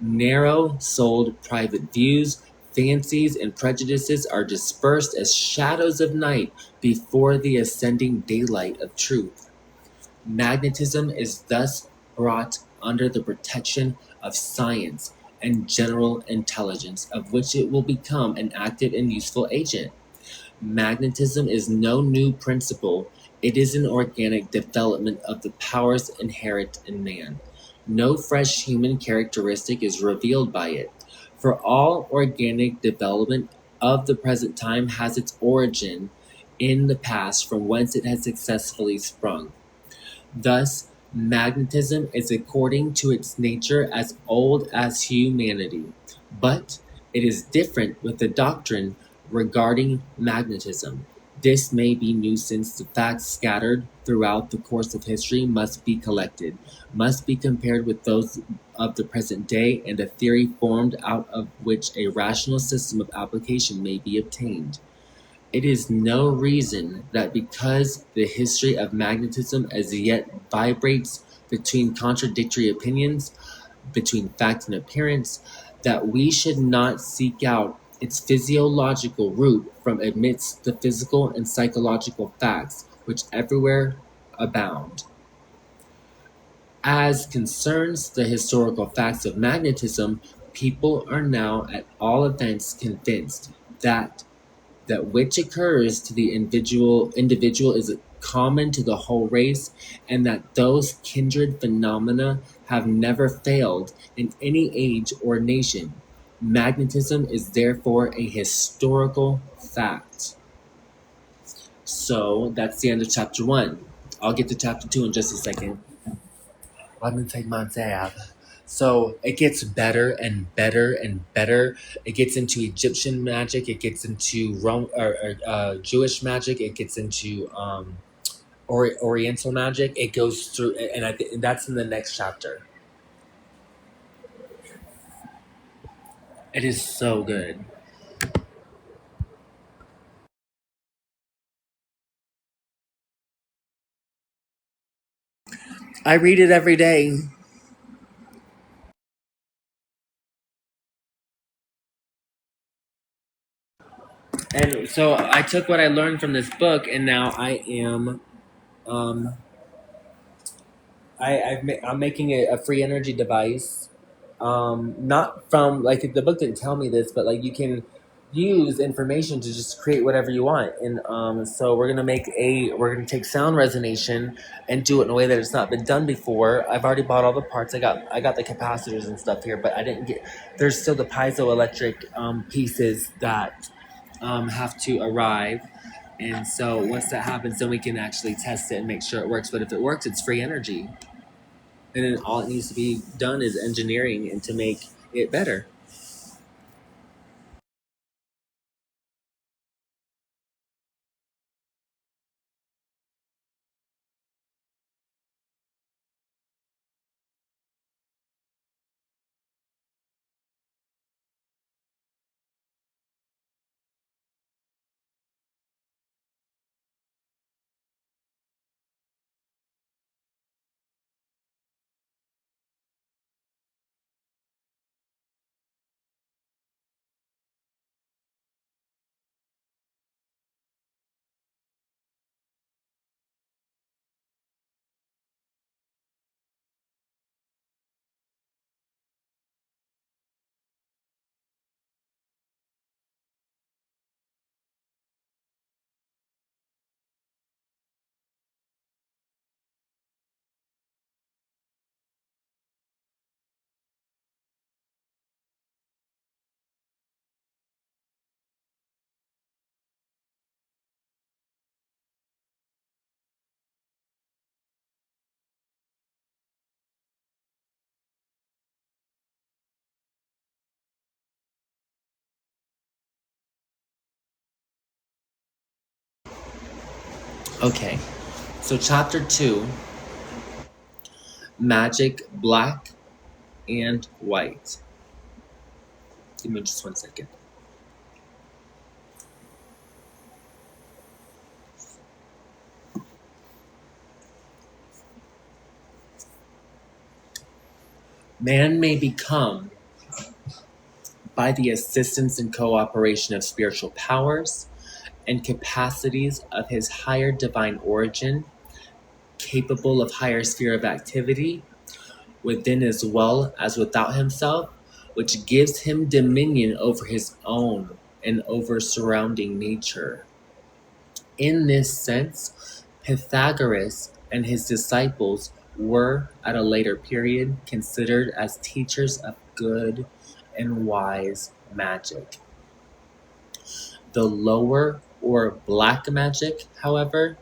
narrow-souled private views, fancies, and prejudices are dispersed as shadows of night before the ascending daylight of truth. Magnetism is thus brought under the protection of science and general intelligence, of which it will become an active and useful agent. Magnetism is no new principle, it is an organic development of the powers inherent in man. No fresh human characteristic is revealed by it. For all organic development of the present time has its origin in the past from whence it has successfully sprung. Thus, magnetism is according to its nature as old as humanity, but it is different with the doctrine regarding magnetism. This may be new since the facts scattered throughout the course of history must be collected, must be compared with those of the present day, and a theory formed out of which a rational system of application may be obtained. It is no reason that because the history of magnetism as yet vibrates between contradictory opinions, between fact and appearance, that we should not seek out its physiological root from amidst the physical and psychological facts which everywhere abound. As concerns the historical facts of magnetism, people are now at all events convinced that that which occurs to the individual is common to the whole race, and that those kindred phenomena have never failed in any age or nation. Magnetism is therefore a historical fact. So that's the end of chapter 1. I'll get to chapter 2 in just a second. Let me take my tab. So it gets better and better and better. It gets into Egyptian magic. It gets into Jewish magic. It gets into Oriental magic. It goes through, and that's in the next chapter. It is so good. I read it every day. And so I took what I learned from this book, and now I am um, I'm making a free energy device. Not from like the book didn't tell me this, but like you can use information to just create whatever you want. And so we're gonna take sound resonation and do it in a way that it's not been done before. I've already bought all the parts. I got the capacitors and stuff here, but I didn't get. There's still the piezoelectric pieces that have to arrive. And so once that happens, then we can actually test it and make sure it works. But if it works, it's free energy. And then all it needs to be done is engineering and to make it better. Okay, so chapter 2, magic black and white. Give me just 1 second. Man may become, by the assistance and cooperation of spiritual powers and capacities of his higher divine origin, capable of higher sphere of activity, within as well as without himself, which gives him dominion over his own and over surrounding nature. In this sense, Pythagoras and his disciples were, at a later period, considered as teachers of good and wise magic. The lower or black magic, however,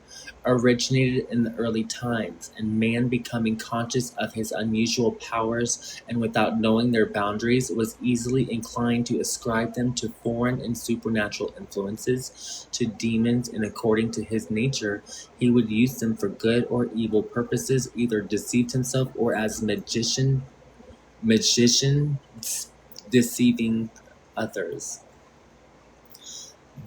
originated in the early times, and man becoming conscious of his unusual powers and without knowing their boundaries was easily inclined to ascribe them to foreign and supernatural influences, to demons, and according to his nature, he would use them for good or evil purposes, either deceived himself or as magicians deceiving others.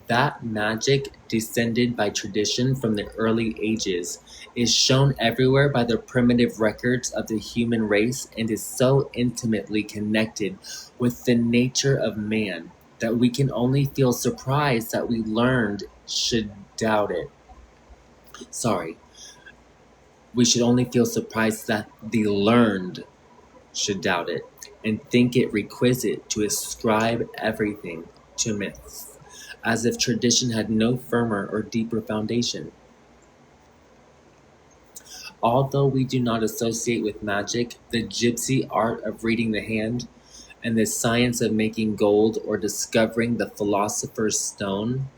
That magic, descended by tradition from the early ages, is shown everywhere by the primitive records of the human race and is so intimately connected with the nature of man that we can only feel surprised that we learned should doubt it. Sorry, we should only feel surprised that the learned should doubt it and think it requisite to ascribe everything to myths, as if tradition had no firmer or deeper foundation. Although we do not associate with magic the gypsy art of reading the hand and the science of making gold or discovering the philosopher's stone,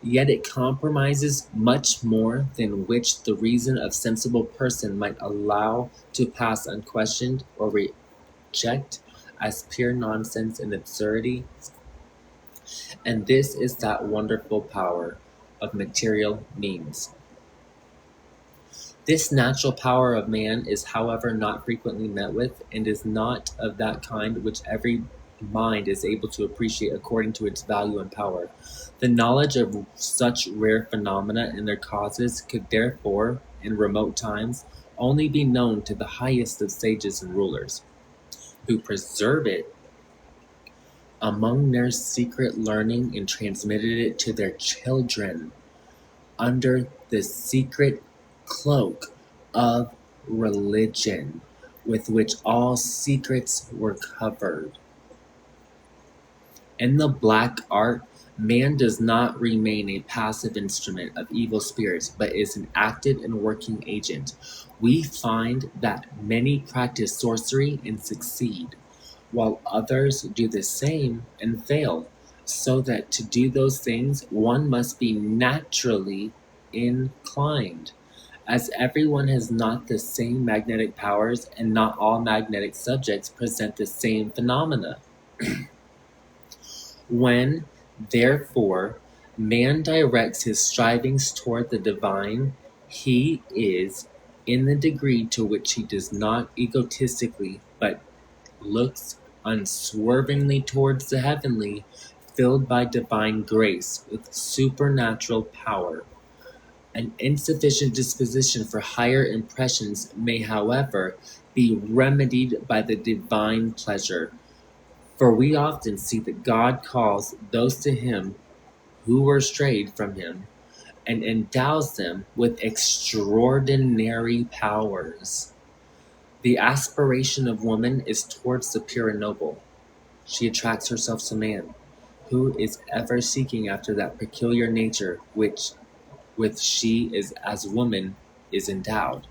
yet it compromises much more than which the reason of sensible person might allow to pass unquestioned or reject as pure nonsense and absurdity. And this is that wonderful power of material means. This natural power of man is, however, not frequently met with, and is not of that kind which every mind is able to appreciate according to its value and power. The knowledge of such rare phenomena and their causes could therefore, in remote times, only be known to the highest of sages and rulers, who preserve it among their secret learning and transmitted it to their children under the secret cloak of religion, with which all secrets were covered. In the black art, man does not remain a passive instrument of evil spirits, but is an active and working agent. We find that many practice sorcery and succeed, while others do the same and fail, so that to do those things one must be naturally inclined. As everyone has not the same magnetic powers and not all magnetic subjects present the same phenomena. When, therefore, man directs his strivings toward the divine, he is, in the degree to which he does not egotistically but looks unswervingly towards the heavenly, filled by divine grace with supernatural power. An insufficient disposition for higher impressions may, however, be remedied by the divine pleasure. For we often see that God calls those to him who were strayed from him and endows them with extraordinary powers. The aspiration of woman is towards the pure and noble. She attracts herself to man, who is ever seeking after that peculiar nature which with she is as woman is endowed.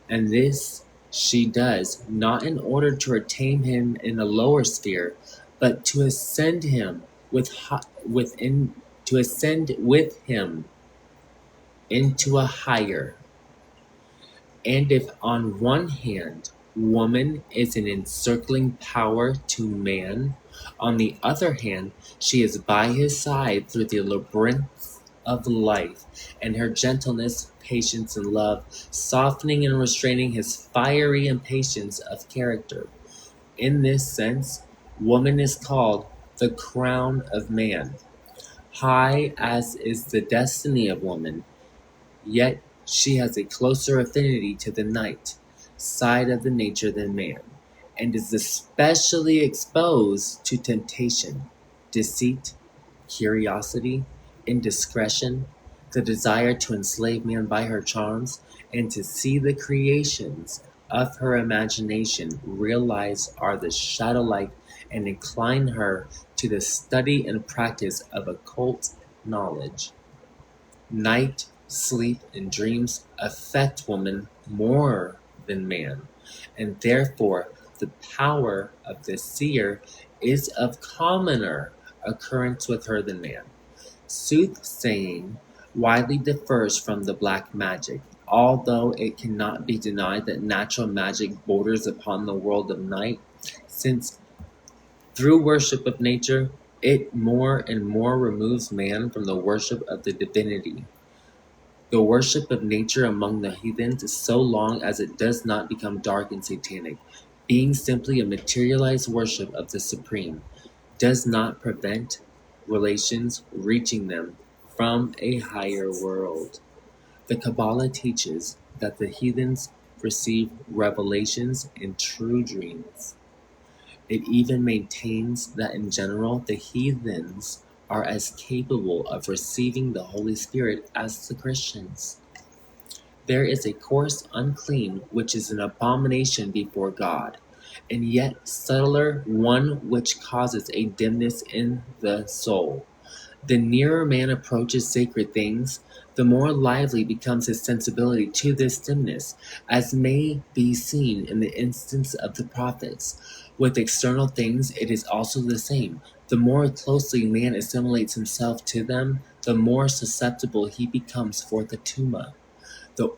And this she does not in order to retain him in a lower sphere, but to ascend him within to ascend with him into a higher. And if on one hand woman is an encircling power to man, on the other hand she is by his side through the labyrinth of life, and her gentleness, patience, and love, softening and restraining his fiery impatience of character. In this sense, woman is called the crown of man. High as is the destiny of woman, yet she has a closer affinity to the night side of the nature than man, and is especially exposed to temptation, deceit, curiosity, indiscretion, the desire to enslave man by her charms, and to see the creations of her imagination realized are the shadow-like, and incline her to the study and practice of occult knowledge. Night, sleep, and dreams affect woman more than man, and therefore the power of the seer is of commoner occurrence with her than man. Soothsaying widely differs from the black magic, although it cannot be denied that natural magic borders upon the world of night, since through worship of nature, it more and more removes man from the worship of the divinity. The worship of nature among the heathens, so long as it does not become dark and satanic, being simply a materialized worship of the Supreme, does not prevent relations reaching them from a higher world. The Kabbalah teaches that the heathens receive revelations and true dreams. It even maintains that in general the heathens are as capable of receiving the Holy Spirit as the Christians. There is a course unclean which is an abomination before God, and yet subtler one which causes a dimness in the soul. The nearer man approaches sacred things, the more lively becomes his sensibility to this dimness, as may be seen in the instance of the prophets. With external things it is also the same. The more closely man assimilates himself to them, the more susceptible he becomes for the tuma. The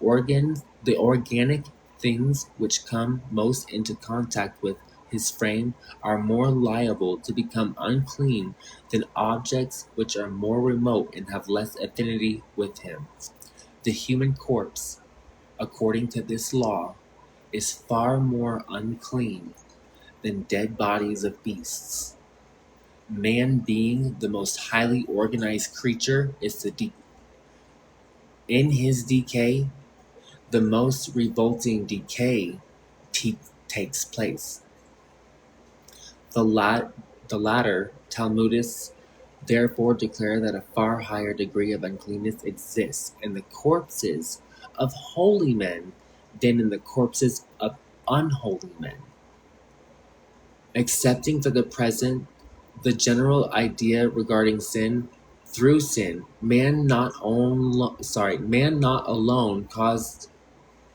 organic things which come most into contact with his frame are more liable to become unclean than objects which are more remote and have less affinity with him. The human corpse, according to this law, is far more unclean than dead bodies of beasts. Man being the most highly organized creature in his decay, the most revolting decay takes place. The, lat- the latter Talmudists therefore declare that a far higher degree of uncleanness exists in the corpses of holy men than in the corpses of unholy men. Accepting for the present the general idea regarding sin, through sin, man not alone caused.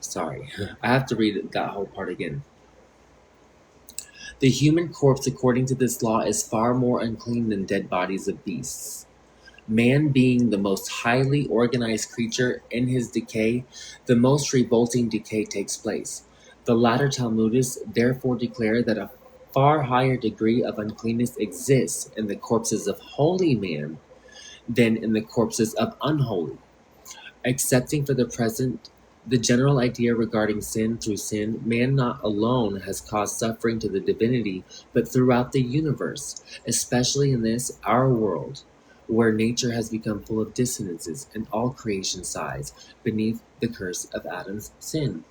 Sorry, I have to read that whole part again. The human corpse, according to this law, is far more unclean than dead bodies of beasts. Man being the most highly organized creature in his decay, the most revolting decay takes place. The latter Talmudists therefore declare that a far higher degree of uncleanness exists in the corpses of holy man than in the corpses of unholy. Accepting for the present the general idea regarding sin, through sin, man not alone has caused suffering to the divinity, but throughout the universe, especially in this, our world, where nature has become full of dissonances and all creation sighs beneath the curse of Adam's sin.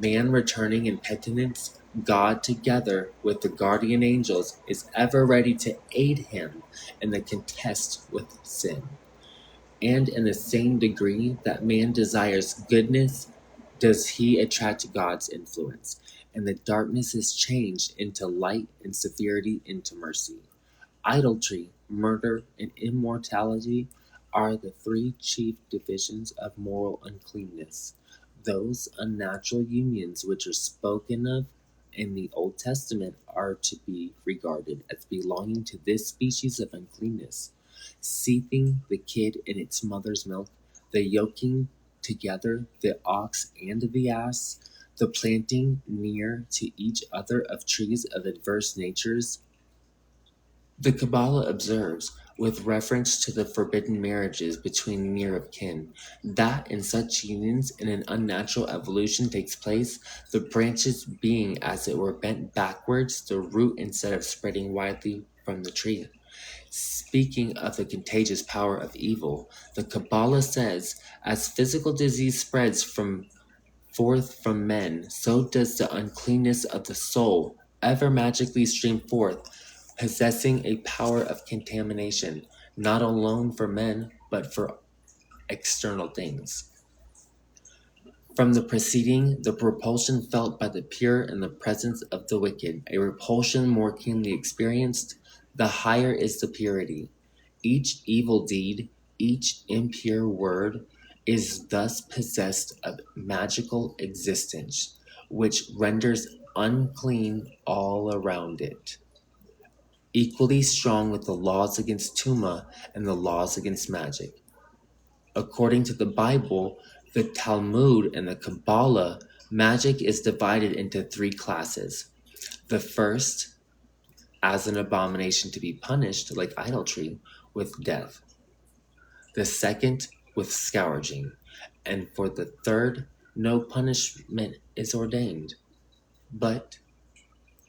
Man returning in penitence, God, together with the guardian angels, is ever ready to aid him in the contest with sin. And in the same degree that man desires goodness, does he attract God's influence, and the darkness is changed into light and severity into mercy. Idolatry, murder, and immortality are the three chief divisions of moral uncleanness. Those unnatural unions which are spoken of in the Old Testament are to be regarded as belonging to this species of uncleanness. Seething the kid in its mother's milk, the yoking together the ox and the ass, the planting near to each other of trees of adverse natures. The Kabbalah observes, with reference to the forbidden marriages between near of kin, that in such unions an unnatural evolution takes place, the branches being as it were bent backwards, the root instead of spreading widely from the tree. Speaking of the contagious power of evil, the Kabbalah says, as physical disease spreads forth from men, so does the uncleanness of the soul ever magically stream forth, possessing a power of contamination, not alone for men, but for external things. From the preceding, the repulsion felt by the pure in the presence of the wicked, a repulsion more keenly experienced, the higher is the purity. Each evil deed, each impure word, is thus possessed of magical existence, which renders unclean all around it. Equally strong with the laws against Tuma and the laws against magic. According to the Bible, the Talmud, and the Kabbalah, magic is divided into three classes. The first, as an abomination to be punished, like idolatry, with death. The second, with scourging. And for the third, no punishment is ordained, but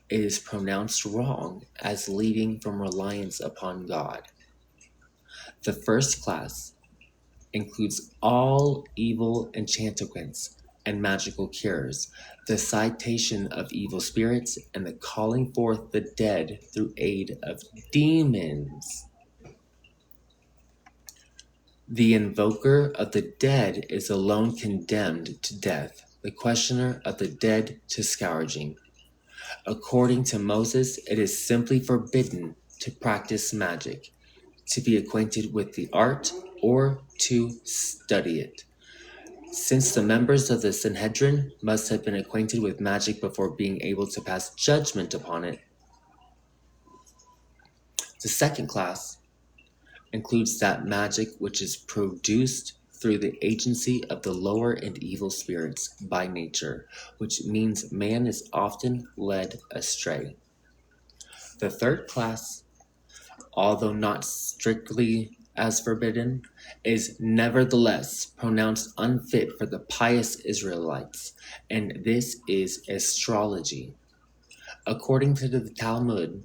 it is pronounced wrong as leading from reliance upon God. The first class includes all evil enchantments and magical cures, the citation of evil spirits, and the calling forth the dead through aid of demons. The invoker of the dead is alone condemned to death, the questioner of the dead to scourging. According to Moses, it is simply forbidden to practice magic, to be acquainted with the art, or to study it. Since the members of the Sanhedrin must have been acquainted with magic before being able to pass judgment upon it. The second class includes that magic which is produced through the agency of the lower and evil spirits by nature, which means man is often led astray. The third class, although not strictly as forbidden, is nevertheless pronounced unfit for the pious Israelites, and this is astrology. According to the Talmud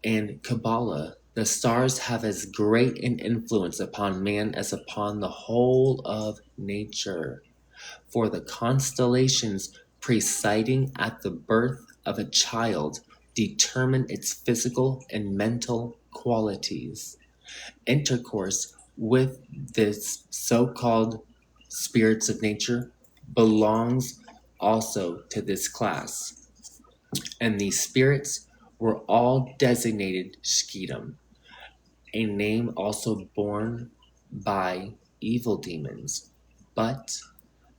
and Kabbalah, the stars have as great an influence upon man as upon the whole of nature. For the constellations presiding at the birth of a child determine its physical and mental qualities. Intercourse with this so-called spirits of nature belongs also to this class. And these spirits were all designated Shkitim, a name also borne by evil demons. But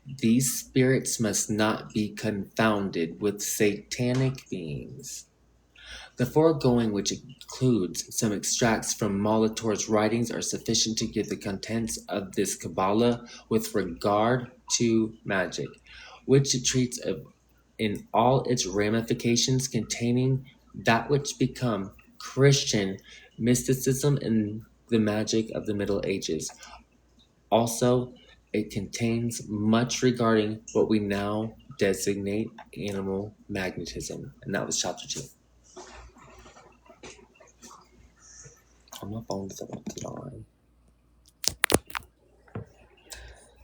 these spirits must not be confounded with satanic beings. The foregoing, which includes some extracts from Molitor's writings, are sufficient to give the contents of this Kabbalah with regard to magic, which it treats of in all its ramifications, containing that which become Christian mysticism and the magic of the Middle Ages. Also, it contains much regarding what we now designate animal magnetism, and that was chapter 2. I'm not following this up to die.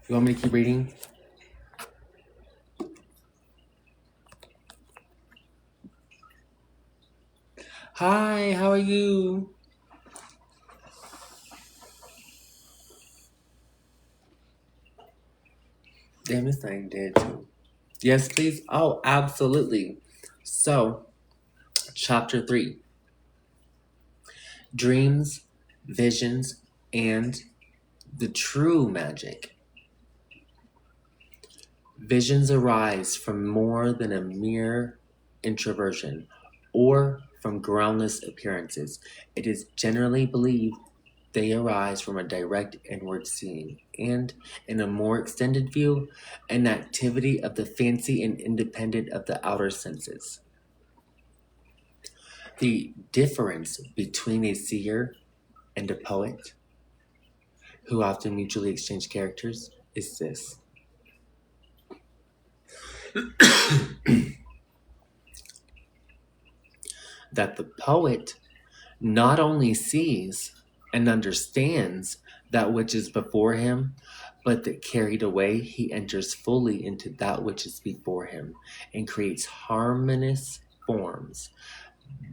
You want me to keep reading? Hi, how are you? Damn, this thing did too. Yes, please. Oh, absolutely. So, chapter 3. Dreams, visions, and the true magic. Visions arise from more than a mere introversion or from groundless appearances. It is generally believed they arise from a direct inward seeing, and, in a more extended view, an activity of the fancy and independent of the outer senses. The difference between a seer and a poet, who often mutually exchange characters, is this. That the poet not only sees and understands that which is before him, but that carried away he enters fully into that which is before him and creates harmonious forms.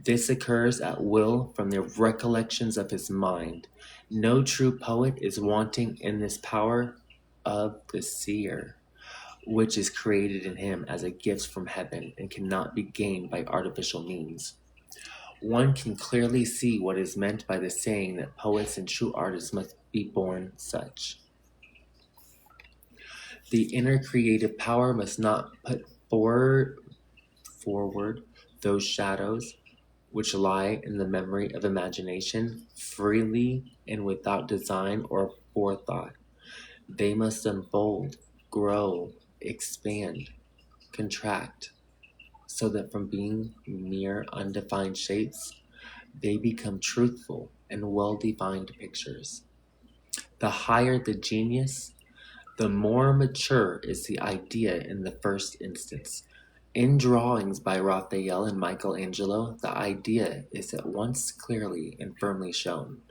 This occurs at will from the recollections of his mind. No true poet is wanting in this power of the seer, which is created in him as a gift from heaven and cannot be gained by artificial means. One can clearly see what is meant by the saying that poets and true artists must be born such. The inner creative power must not put forward those shadows which lie in the memory of imagination freely and without design or forethought. They must unfold, grow, expand, contract, so that from being mere undefined shapes, they become truthful and well defined pictures. The higher the genius, the more mature is the idea in the first instance. In drawings by Raphael and Michelangelo, the idea is at once clearly and firmly shown.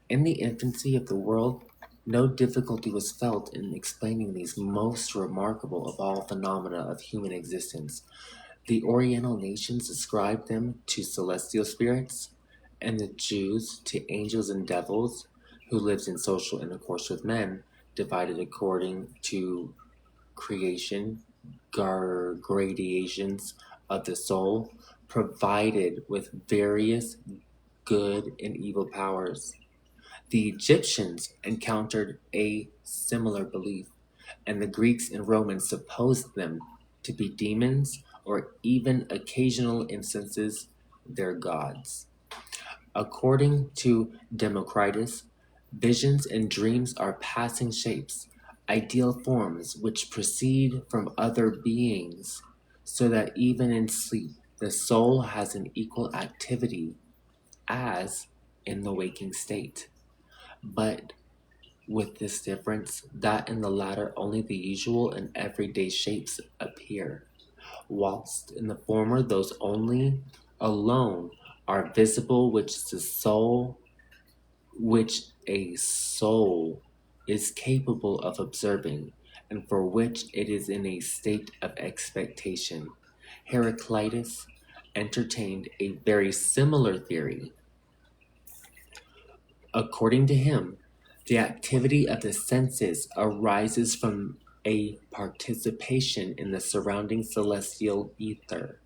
In the infancy of the world, no difficulty was felt in explaining these most remarkable of all phenomena of human existence. The Oriental nations ascribed them to celestial spirits, and the Jews to angels and devils who lived in social intercourse with men, divided according to creation, gradations of the soul, provided with various good and evil powers. The Egyptians encountered a similar belief, and the Greeks and Romans supposed them to be demons or even occasional instances their gods. According to Democritus, visions and dreams are passing shapes, ideal forms which proceed from other beings, so that even in sleep the soul has an equal activity as in the waking state. But with this difference that in the latter only the usual and everyday shapes appear, whilst in the former those only alone are visible which a soul is capable of observing, and for which it is in a state of expectation. Heraclitus entertained a very similar theory. According to him, the activity of the senses arises from a participation in the surrounding celestial ether.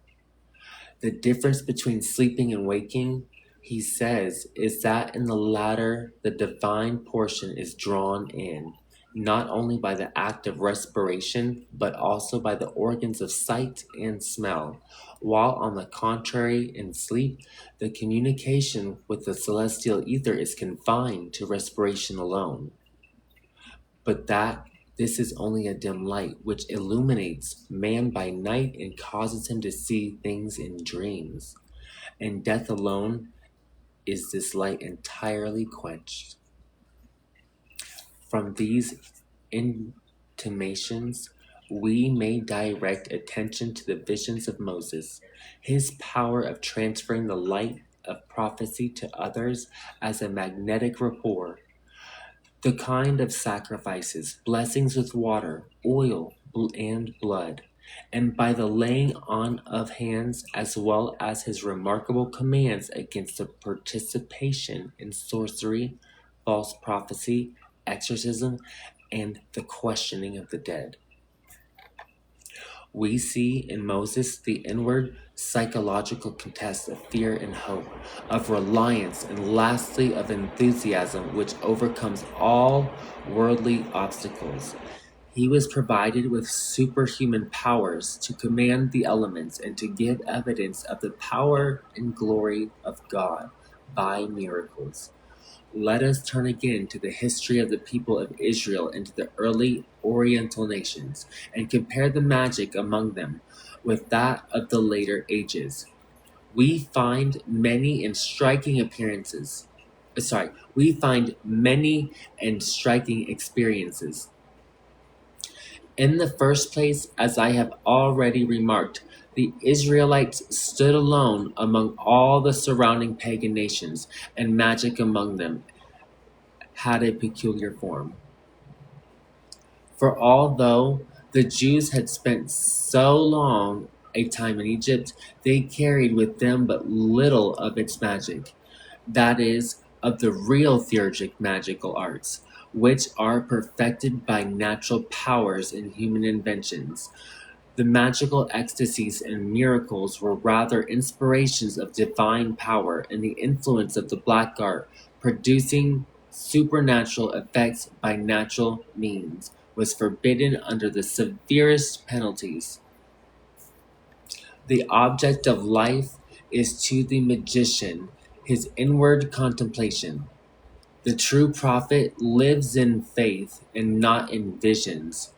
The difference between sleeping and waking, he says, is that in the latter the divine portion is drawn in, not only by the act of respiration, but also by the organs of sight and smell, while on the contrary, in sleep, the communication with the celestial ether is confined to respiration alone. But that this is only a dim light which illuminates man by night and causes him to see things in dreams. In death alone is this light entirely quenched. From these intimations, we may direct attention to the visions of Moses, his power of transferring the light of prophecy to others as a magnetic rapport, the kind of sacrifices, blessings with water, oil, and blood, and by the laying on of hands, as well as his remarkable commands against the participation in sorcery, false prophecy, exorcism, and the questioning of the dead. We see in Moses the inward psychological contest of fear and hope, of reliance, and lastly of enthusiasm which overcomes all worldly obstacles. He was provided with superhuman powers to command the elements and to give evidence of the power and glory of God by miracles. Let us turn again to the history of the people of Israel and to the early Oriental nations, and compare the magic among them with that of the later ages. We find many and striking appearances. We find many and striking experiences. In the first place, as I have already remarked, the Israelites stood alone among all the surrounding pagan nations, and magic among them had a peculiar form. For although the Jews had spent so long a time in Egypt, they carried with them but little of its magic, that is, of the real theurgic magical arts, which are perfected by natural powers and human inventions. The magical ecstasies and miracles were rather inspirations of divine power and the influence of the black art, producing supernatural effects by natural means, was forbidden under the severest penalties. The object of life is to the magician his inward contemplation. The true prophet lives in faith and not in visions.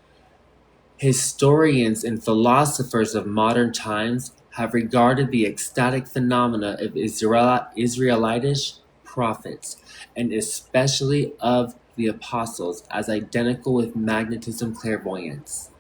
Historians and philosophers of modern times have regarded the ecstatic phenomena of Israelitish prophets, and especially of the apostles, as identical with magnetism clairvoyance.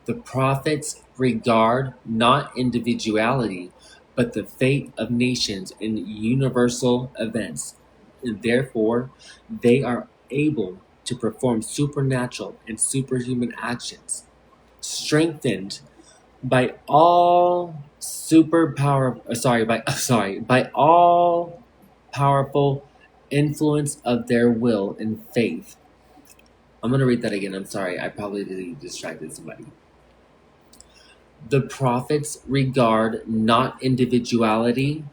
The prophets regard not individuality, but the fate of nations in universal events, and therefore they are able to perform supernatural and superhuman actions, strengthened by all by all powerful influence of their will and faith. I'm gonna read that again. I'm sorry, I probably distracted somebody. The prophets regard not individuality,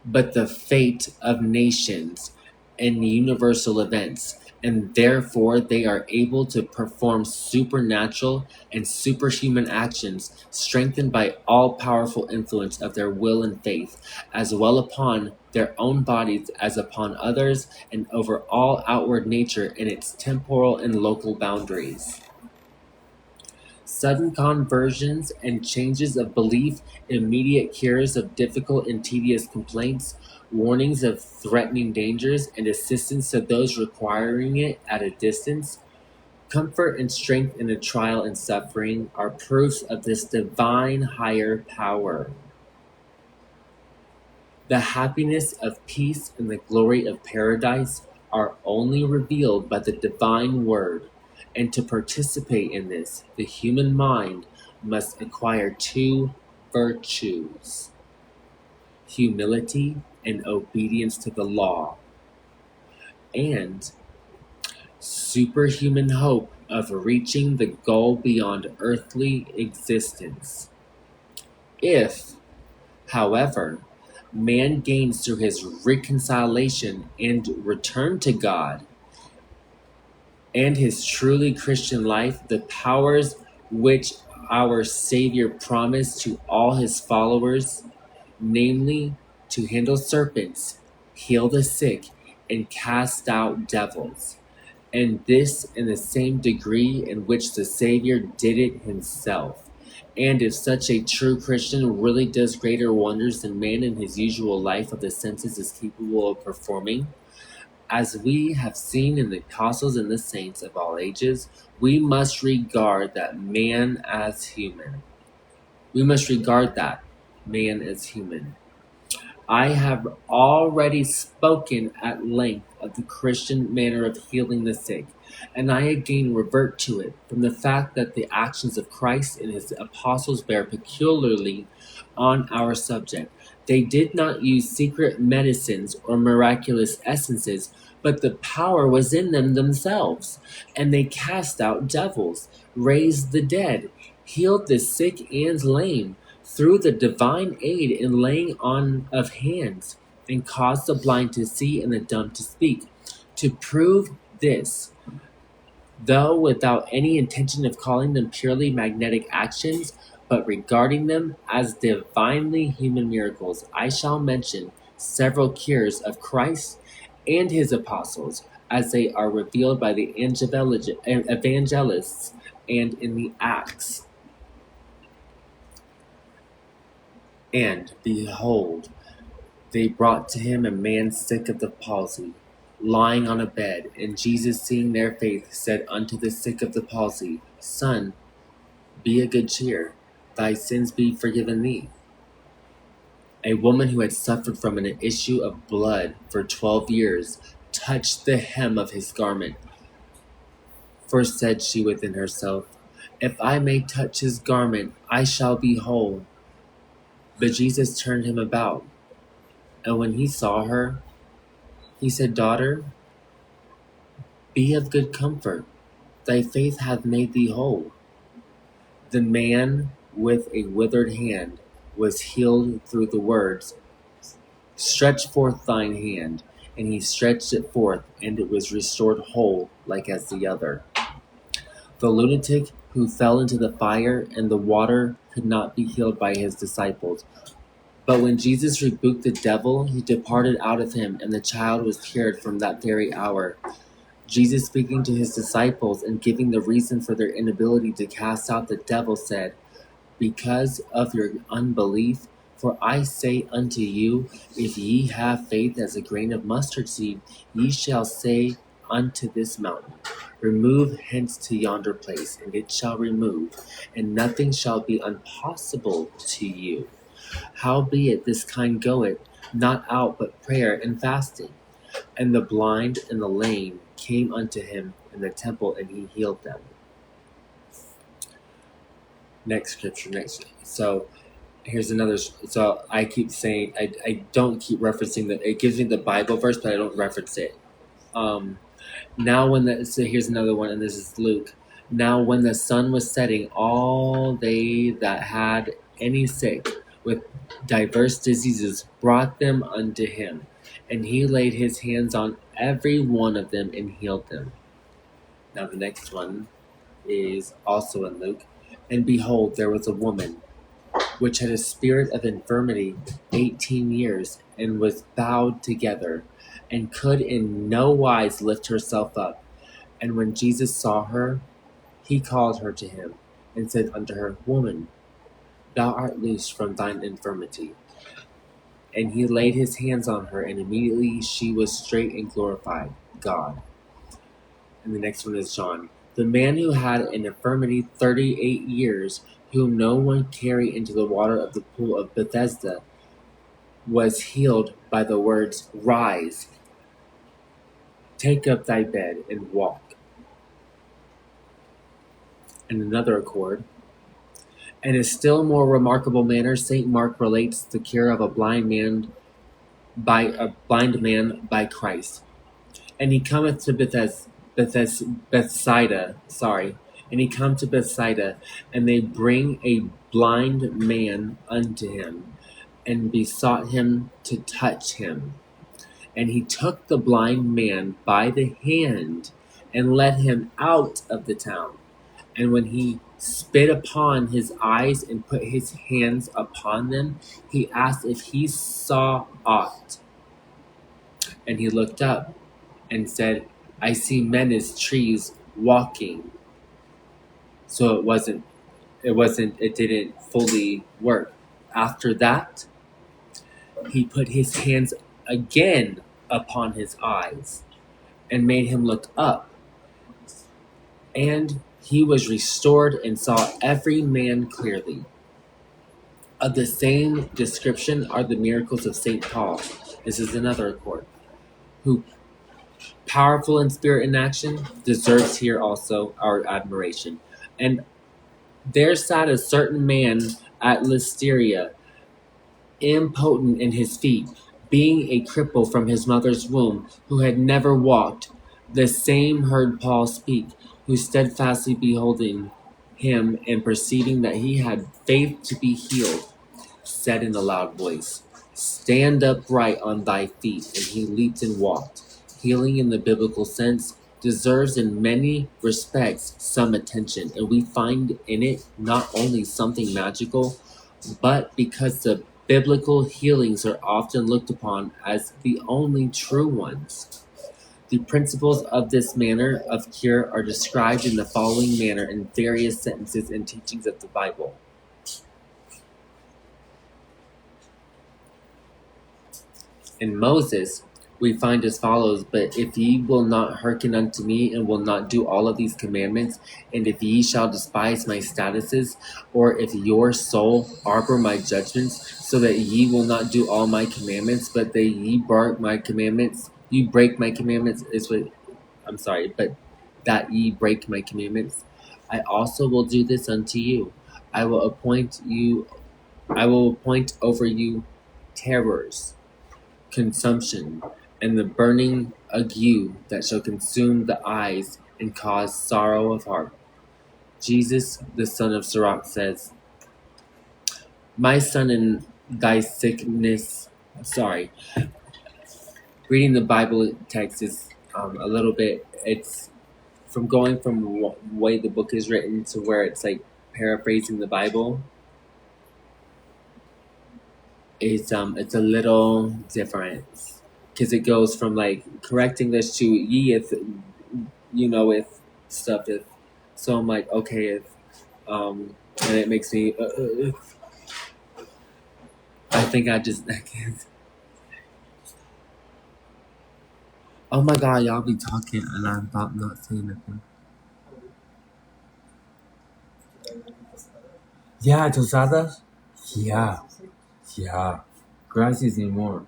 but the fate of nations and universal events, and therefore they are able to perform supernatural and superhuman actions, strengthened by all powerful influence of their will and faith, as well upon their own bodies as upon others, and over all outward nature in its temporal and local boundaries. Sudden conversions and changes of belief, immediate cures of difficult and tedious complaints, warnings of threatening dangers, and assistance to those requiring it at a distance, comfort and strength in a trial and suffering are proofs of this divine higher power. The happiness of peace and the glory of paradise are only revealed by the divine word, and to participate in this, the human mind must acquire two virtues: humility and obedience to the law, and superhuman hope of reaching the goal beyond earthly existence. If, however, man gains through his reconciliation and return to God and his truly Christian life the powers which our Savior promised to all his followers, namely to handle serpents, heal the sick, and cast out devils, and this in the same degree in which the Savior did it himself. And if such a true Christian really does greater wonders than man in his usual life of the senses is capable of performing, as we have seen in the apostles and the saints of all ages, we must regard that man as human. We must regard that man as human. I have already spoken at length of the Christian manner of healing the sick, and I again revert to it from the fact that the actions of Christ and his apostles bear peculiarly on our subject. They did not use secret medicines or miraculous essences, but the power was in them themselves, and they cast out devils, raised the dead, healed the sick and lame, through the divine aid in laying on of hands, and caused the blind to see and the dumb to speak. To prove this, though without any intention of calling them purely magnetic actions, but regarding them as divinely human miracles, I shall mention several cures of Christ and his apostles as they are revealed by the evangelists and in the Acts. And behold, they brought to him a man sick of the palsy, lying on a bed. And Jesus, seeing their faith, said unto the sick of the palsy, Son, be of good cheer, thy sins be forgiven thee. A woman who had suffered from an issue of blood for 12 years touched the hem of his garment. For said she within herself, If I may touch his garment, I shall be whole. But Jesus turned him about, and when he saw her, he said, Daughter, be of good comfort, thy faith hath made thee whole. The man with a withered hand was healed through the words, Stretch forth thine hand. And he stretched it forth, and it was restored whole like as the other. The lunatic who fell into the fire, and the water could not be healed by his disciples. But when Jesus rebuked the devil, he departed out of him, and the child was cured from that very hour. Jesus, speaking to his disciples and giving the reason for their inability to cast out the devil, said, "Because of your unbelief, for I say unto you, if ye have faith as a grain of mustard seed, ye shall say unto this mountain, Remove hence to yonder place, and it shall remove, and nothing shall be impossible to you. Howbeit this kind goeth not out but prayer and fasting. And the blind and the lame came unto him in the temple, and he healed them." Next scripture, So here's another. So I keep saying, I don't keep referencing that. It gives me the Bible verse, but I don't reference it. So here's another one, and this is Luke. Now when the sun was setting, all they that had any sick with diverse diseases brought them unto him, and he laid his hands on every one of them and healed them. Now the next one is also in Luke. And behold, there was a woman which had a spirit of infirmity 18 years, and was bowed together, and could in no wise lift herself up. And when Jesus saw her, he called her to him, and said unto her, Woman, thou art loosed from thine infirmity. And he laid his hands on her, and immediately she was straight and glorified God. And the next one is John. The man who had an infirmity 38 years, whom no one carried into the water of the pool of Bethesda, was healed by the words, Rise, take up thy bed, and walk. In another accord. In a still more remarkable manner, St. Mark relates the cure of a blind man by Christ. And he cometh to Bethsaida, and he come to Bethsaida, and they bring a blind man unto him, and besought him to touch him. And he took the blind man by the hand, and led him out of the town. And when he spit upon his eyes and put his hands upon them, he asked if he saw aught. And he looked up and said, I see men as trees walking. So it didn't fully work. After that, he put his hands again upon his eyes and made him look up. And he was restored and saw every man clearly. Of the same description are the miracles of St. Paul. This is another accord, who, powerful in spirit and action, deserves here also our admiration. And there sat a certain man at Lysteria, impotent in his feet, being a cripple from his mother's womb, who had never walked. The same heard Paul speak, who steadfastly beholding him and perceiving that he had faith to be healed, said in a loud voice, Stand upright on thy feet. And he leaped and walked. Healing in the biblical sense deserves in many respects some attention, and we find in it not only something magical, but because the biblical healings are often looked upon as the only true ones. The principles of this manner of cure are described in the following manner in various sentences and teachings of the Bible. In Moses, we find as follows, But if ye will not hearken unto me, and will not do all of these commandments, and if ye shall despise my statutes, or if your soul arbor my judgments, so that ye will not do all my commandments, but that ye break my commandments, but that ye break my commandments, I also will do this unto you. I will appoint over you terrors, consumption, and the burning ague that shall consume the eyes and cause sorrow of heart. Jesus, the son of Sirach, says, My son, in thy sickness, reading the Bible text is a little bit, it's from going from way the book is written to where it's like paraphrasing the Bible. It's a little different because it goes from like correct English to ye if if stuff if. So I'm like, okay, if and it makes me I think I can't. Oh my god, y'all be talking and I'm not saying nothing. Yeah, tostadas. Yeah, yeah. Gracias anymore.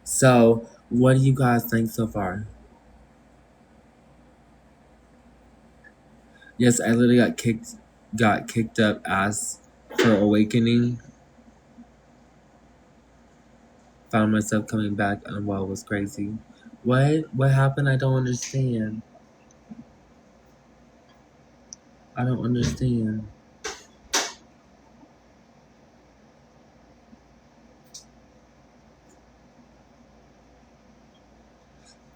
So, what do you guys think so far? Yes, I literally got kicked up ass for awakening. Found myself coming back unwell. Was crazy. What happened? I don't understand. I don't understand.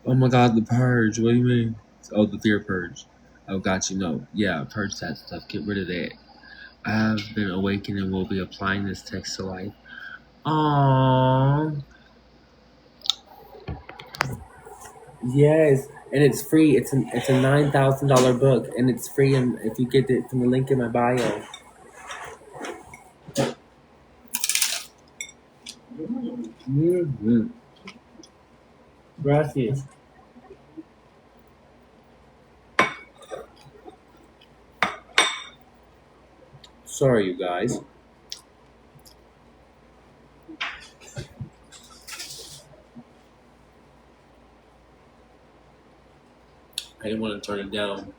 Oh my god, the purge. What do you mean? Oh, the fear purge. Oh, got you. No, yeah, purge that stuff. Get rid of that. I have been awakened and will be applying this text to life. Aww. Yes, and it's free. It's a $9,000 book, and it's free. And if you get it from the link in my bio. Mm-hmm. Gracias. Sorry, you guys. I didn't want to turn it down.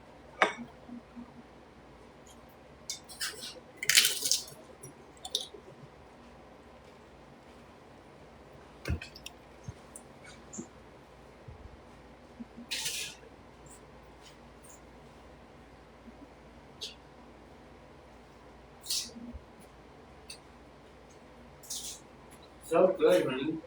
So good, honey.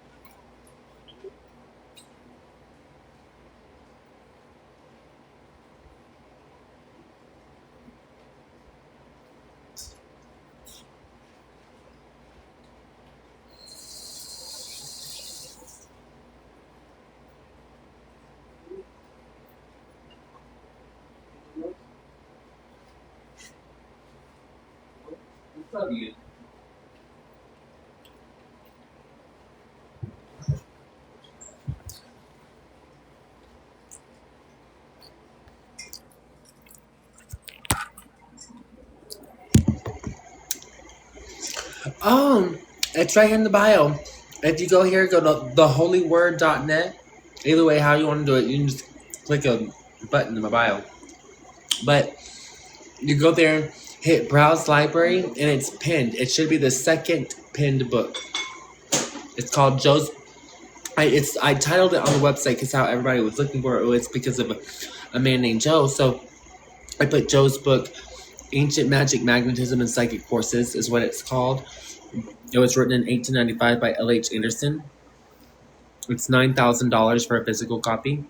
Love you. It's right here in the bio. If you go here, go to theholyword.net. Either way, how you want to do it, you can just click a button in my bio. But you go there, hit browse library, and it's pinned. It should be the second pinned book. It's called Joe's. I titled it on the website because how everybody was looking for it was because of a man named Joe. So I put Joe's book, Ancient Magic, Magnetism, and Psychic Forces is what it's called. It was written in 1895 by L.H. Anderson. It's $9,000 for a physical copy.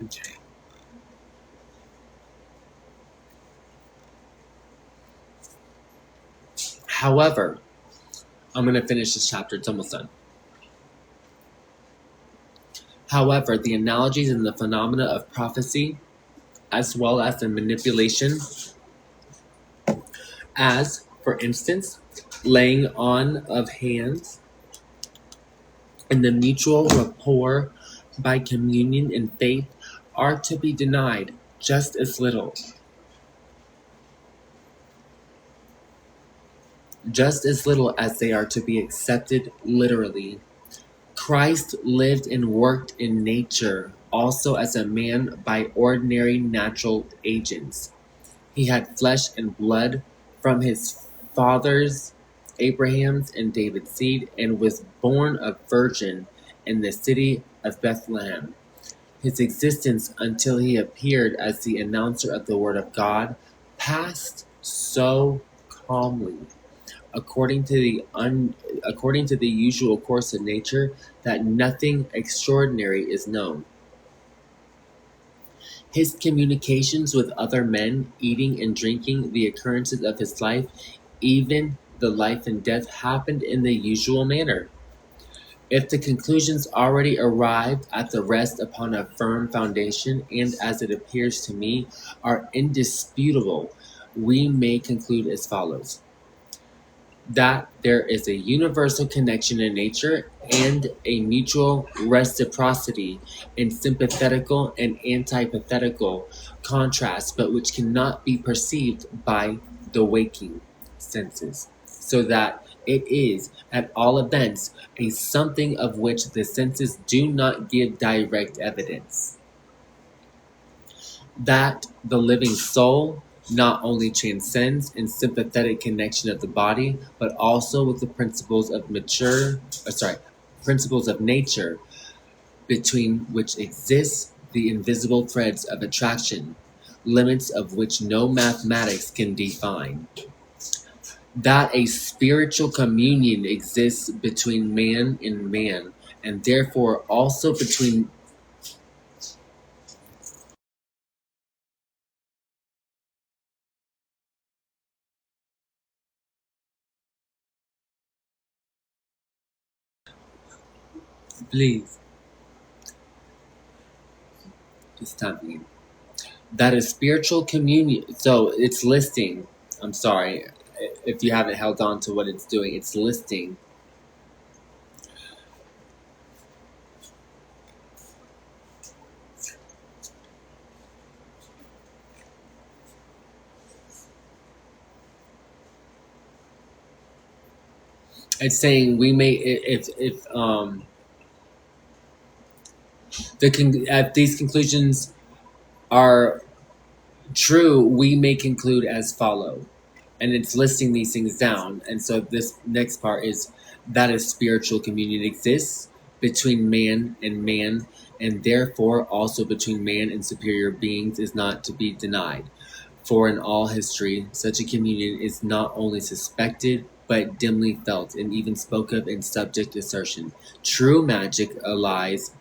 Okay. However, I'm going to finish this chapter. It's almost done. However, the analogies and the phenomena of prophecy, as well as the manipulation, as, for instance, laying on of hands, and the mutual rapport by communion in faith, are to be denied just as little. Just as little as they are to be accepted literally. Christ lived and worked in nature also as a man by ordinary natural agents. He had flesh and blood from his fathers, Abraham's and David's seed, and was born a virgin in the city of Bethlehem. His existence until he appeared as the announcer of the Word of God passed so calmly, according to according to the usual course of nature, that nothing extraordinary is known. His communications with other men, eating and drinking, the occurrences of his life, even the life and death, happened in the usual manner. If the conclusions already arrived at the rest upon a firm foundation, and as it appears to me, are indisputable, we may conclude as follows: that there is a universal connection in nature and a mutual reciprocity in sympathetical and antithetical contrast, but which cannot be perceived by the waking senses, so that it is, at all events, a something of which the senses do not give direct evidence. That the living soul not only transcends in sympathetic connection of the body, but also with the principles of nature, between which exists the invisible threads of attraction, limits of which no mathematics can define. That a spiritual communion exists between man and man, and therefore also between. Please, just time me. That is spiritual communion. So it's listing. I'm sorry if you haven't held on to what it's doing. It's listing. It's saying we may if if these conclusions are true, we may conclude as follow, and it's listing these things down. And so this next part is that a spiritual communion exists between man, and therefore also between man and superior beings is not to be denied. For in all history, such a communion is not only suspected, but dimly felt, and even spoke of in subject assertion. True magic lies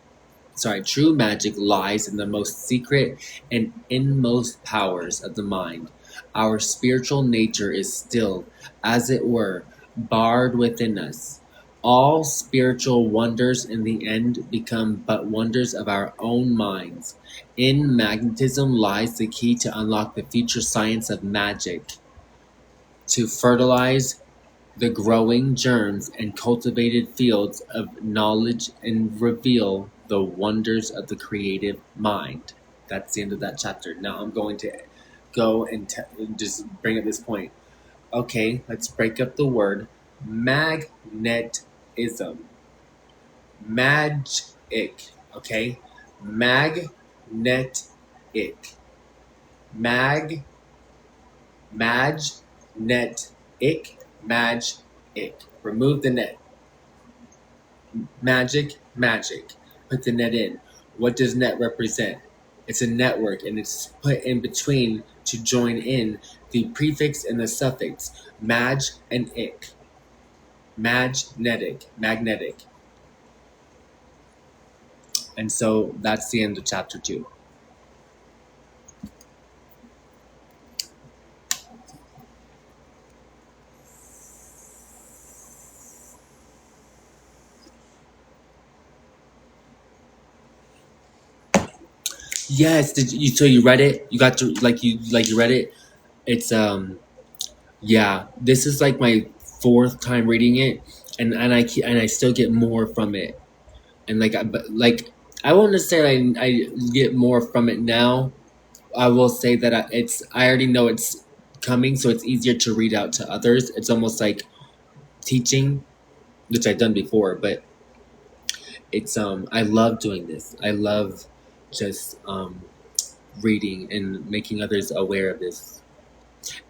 in the most secret and inmost powers of the mind. Our spiritual nature is still, as it were, barred within us. All spiritual wonders in the end become but wonders of our own minds. In magnetism lies the key to unlock the future science of magic, to fertilize the growing germs and cultivated fields of knowledge and reveal the wonders of the creative mind. That's the end of that chapter. Now I'm going to go and just bring up this point. Okay, let's break up the word magnetism. Magic. Okay, magnetic. Mag net ick ick. Remove the net. Magic. Put the net in. What does net represent? It's a network, and it's put in between to join in the prefix and the suffix mag and ick. Magnetic. And so that's the end of chapter 2. Yes, did you? So you read it? You got to you read it? It's yeah. This is like my 4th time reading it, and I still get more from it. And but I won't say I get more from it now. I will say that I already know it's coming, so it's easier to read out to others. It's almost like teaching, which I've done before, but it's I love doing this. I love just reading and making others aware of this.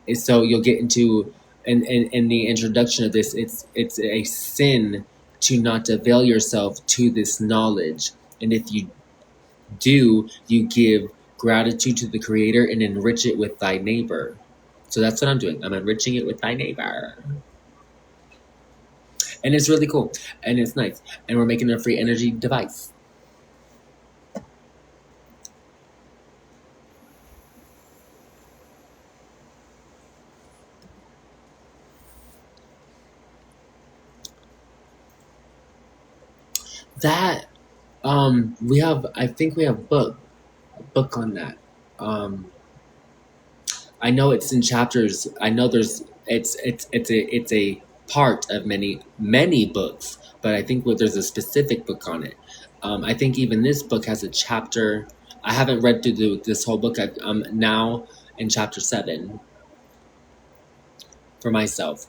And so you'll get into in the introduction of this, it's a sin to not avail yourself to this knowledge. And if you Do you give gratitude to the Creator and enrich it with thy neighbor? So that's what I'm doing. I'm enriching it with thy neighbor. And it's really cool. And it's nice. And we're making a free energy device. That we have, I think we have a book on that. I know it's in chapters. I know it's a part of many books, but I think there's a specific book on it. I think even this book has a chapter. I haven't read through this whole book. I'm now in chapter 7 for myself.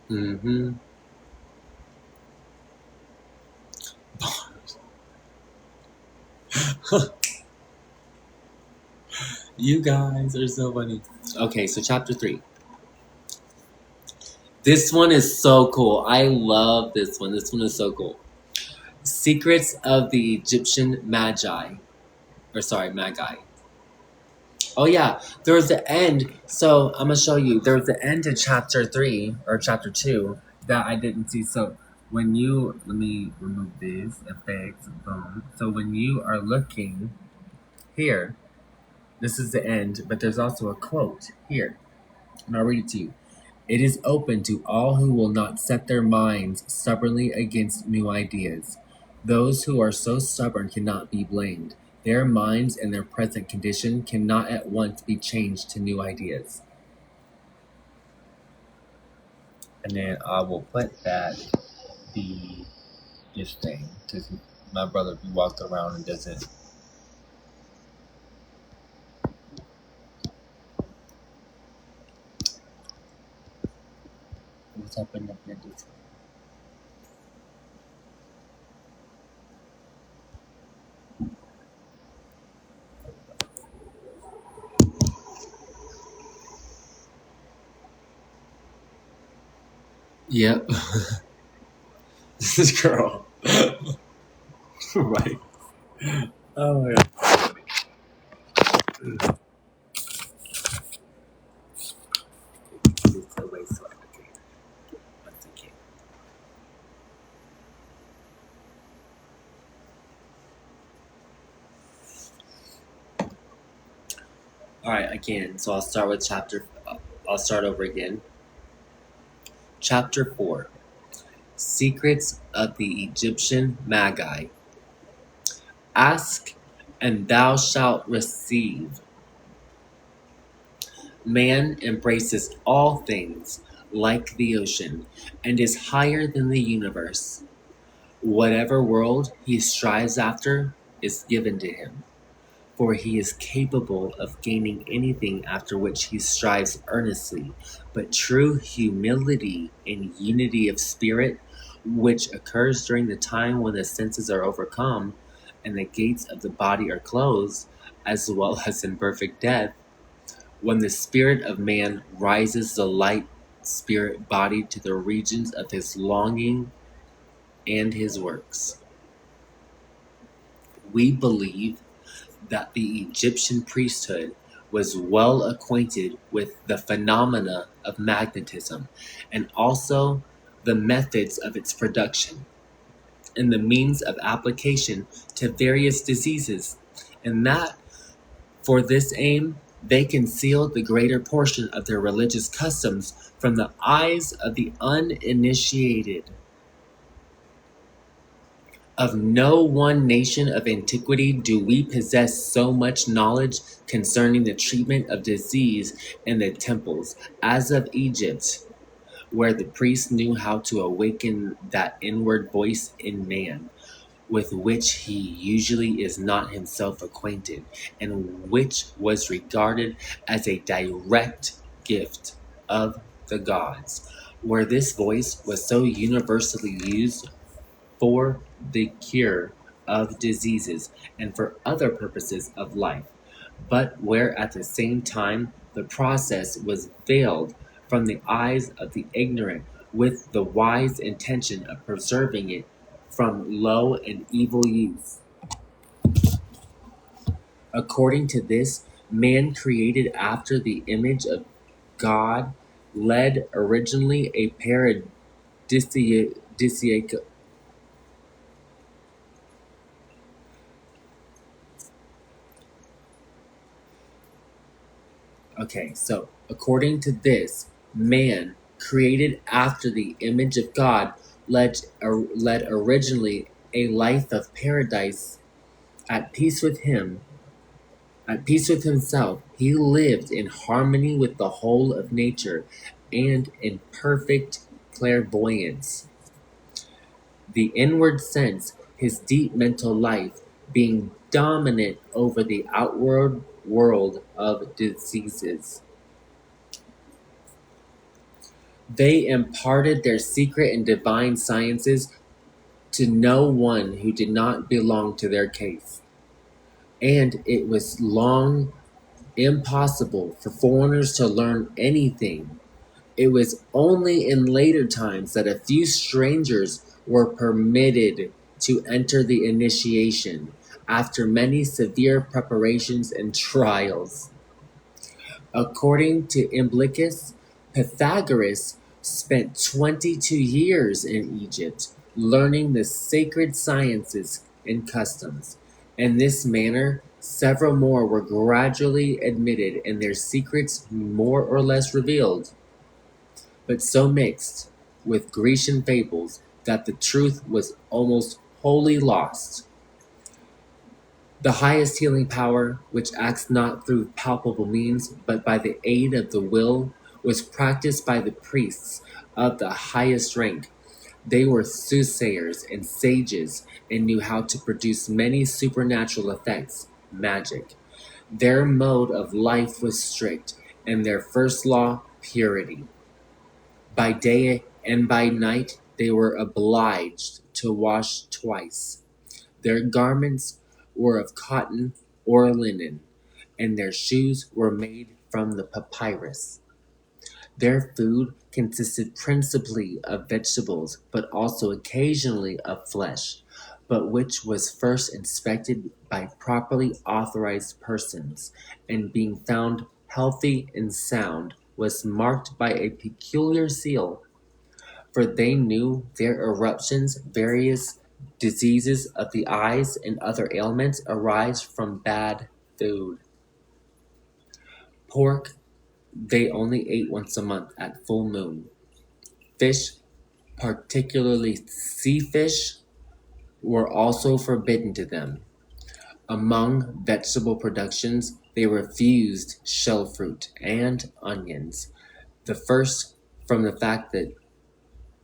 Mm-hmm. You guys are so funny. Okay, so chapter 3. This one is so cool. I love this one. This one is so cool. Secrets of the Egyptian Magi. Or sorry, Magi. Oh yeah, there was the end. So I'm gonna show you. There was the end in chapter 3 or chapter 2 that I didn't see. So when you let me remove these effects, boom. So when you are looking here, this is the end, but there's also a quote here. And I'll read it to you. It is open to all who will not set their minds stubbornly against new ideas. Those who are so stubborn cannot be blamed. Their minds and their present condition cannot at once be changed to new ideas. And then I will put that this thing, because my brother walked around and doesn't. What's happening up here? Yep. This is girl. Right. Oh my god. All right, again. So I'll start with I'll start over again. Chapter 4. Secrets of the Egyptian Magi. Ask, and thou shalt receive. Man embraces all things like the ocean and is higher than the universe. Whatever world he strives after is given to him, for he is capable of gaining anything after which he strives earnestly. But true humility and unity of spirit, which occurs during the time when the senses are overcome and the gates of the body are closed, as well as in perfect death, when the spirit of man rises the light spirit body to the regions of his longing and his works. We believe that the Egyptian priesthood was well acquainted with the phenomena of magnetism and also the methods of its production and the means of application to various diseases, and that for this aim they concealed the greater portion of their religious customs from the eyes of the uninitiated. Of no one nation of antiquity do we possess so much knowledge concerning the treatment of disease in the temples as of Egypt, where the priest knew how to awaken that inward voice in man, with which he usually is not himself acquainted, and which was regarded as a direct gift of the gods, where this voice was so universally used for the cure of diseases and for other purposes of life, but where at the same time the process was veiled from the eyes of the ignorant with the wise intention of preserving it from low and evil youth. According to this, man created after the image of God led originally a paradisiac. Okay, so according to this, man created after the image of God led originally a life of paradise at peace with him, at peace with himself. He lived in harmony with the whole of nature and in perfect clairvoyance. The inward sense, his deep mental life, being dominant over the outward world of diseases. They imparted their secret and divine sciences to no one who did not belong to their case. And it was long impossible for foreigners to learn anything. It was only in later times that a few strangers were permitted to enter the initiation after many severe preparations and trials. According to Imblicus, Pythagoras spent 22 years in Egypt learning the sacred sciences and customs. In this manner, several more were gradually admitted and their secrets more or less revealed, but so mixed with Grecian fables that the truth was almost wholly lost. The highest healing power, which acts not through palpable means, but by the aid of the will, was practiced by the priests of the highest rank. They were soothsayers and sages and knew how to produce many supernatural effects, magic. Their mode of life was strict, and their first law, purity. By day and by night they were obliged to wash twice. Their garments were of cotton or linen, and their shoes were made from the papyrus. Their food consisted principally of vegetables, but also occasionally of flesh, but which was first inspected by properly authorized persons, and being found healthy and sound, was marked by a peculiar seal, for they knew their eruptions, various diseases of the eyes, and other ailments arise from bad food. Pork they only ate once a month at full moon. Fish, particularly sea fish, were also forbidden to them. Among vegetable productions, they refused shell fruit and onions. The first, from the fact that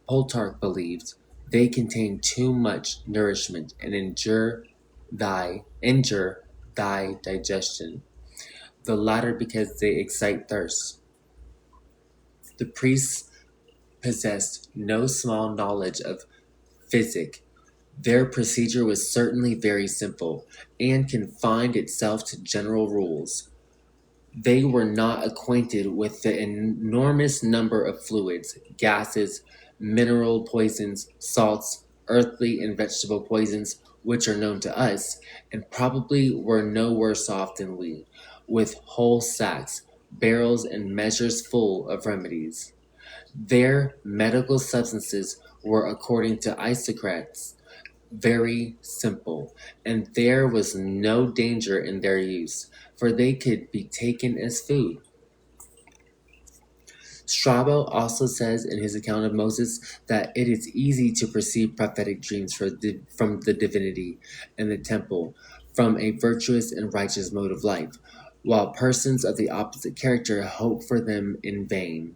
Plutarch believed they contain too much nourishment and injure thy digestion. The latter because they excite thirst. The priests possessed no small knowledge of physic. Their procedure was certainly very simple, and confined itself to general rules. They were not acquainted with the enormous number of fluids, gases, mineral poisons, salts, earthly and vegetable poisons, which are known to us, and probably were no worse off than we, with whole sacks, barrels, and measures full of remedies. Their medical substances were, according to Isocrates, very simple, and there was no danger in their use, for they could be taken as food. Strabo also says in his account of Moses that it is easy to perceive prophetic dreams from the divinity in the temple, from a virtuous and righteous mode of life, while persons of the opposite character hope for them in vain.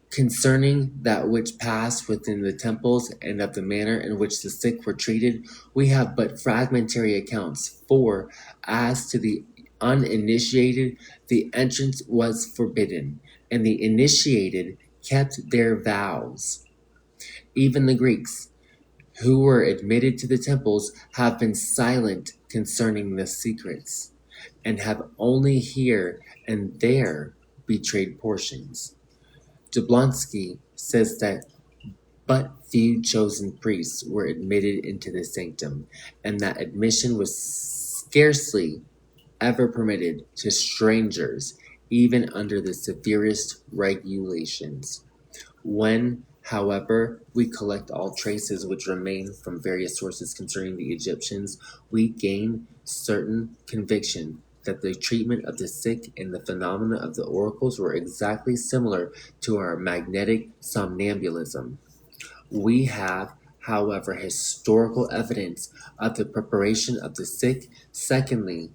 Concerning that which passed within the temples and of the manner in which the sick were treated, we have but fragmentary accounts, for, as to the uninitiated, the entrance was forbidden, and the initiated kept their vows. Even the Greeks, who were admitted to the temples, have been silent concerning the secrets, and have only here and there betrayed portions. Jablonski says that but few chosen priests were admitted into the sanctum, and that admission was scarcely ever permitted to strangers, even under the severest regulations. When, however, we collect all traces which remain from various sources concerning the Egyptians, we gain certain conviction that the treatment of the sick and the phenomena of the oracles were exactly similar to our magnetic somnambulism. We have, however, historical evidence of the preparation of the sick, secondly,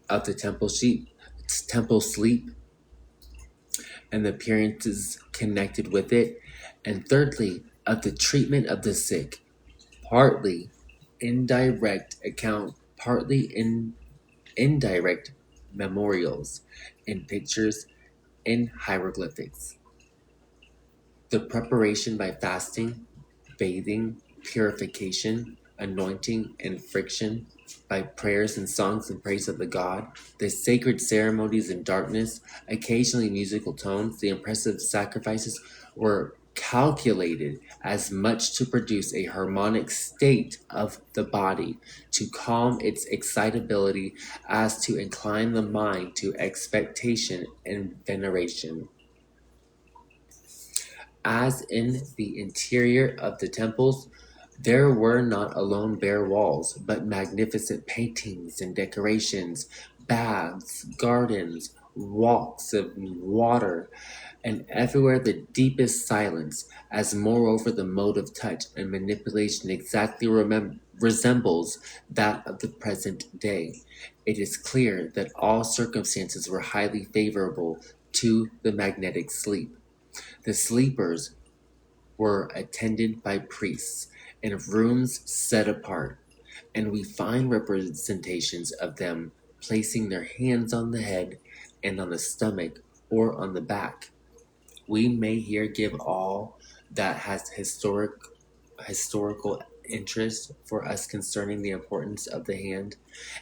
of the temple sleep, and the appearances connected with it, and thirdly, of the treatment of the sick, partly indirect account, indirect memorials in pictures and hieroglyphics. The preparation by fasting, bathing, purification, anointing, and friction, by prayers and songs in praise of the god, the sacred ceremonies in darkness, occasionally musical tones, the impressive sacrifices were calculated as much to produce a harmonic state of the body, to calm its excitability, as to incline the mind to expectation and veneration. As in the interior of the temples, there were not alone bare walls, but magnificent paintings and decorations, baths, gardens, walks of water, and everywhere the deepest silence, as moreover the mode of touch and manipulation exactly resembles that of the present day. It is clear that all circumstances were highly favorable to the magnetic sleep. The sleepers were attended by priests in rooms set apart, and we find representations of them placing their hands on the head and on the stomach or on the back. We may here give all that has historical interest for us concerning the importance of the hand,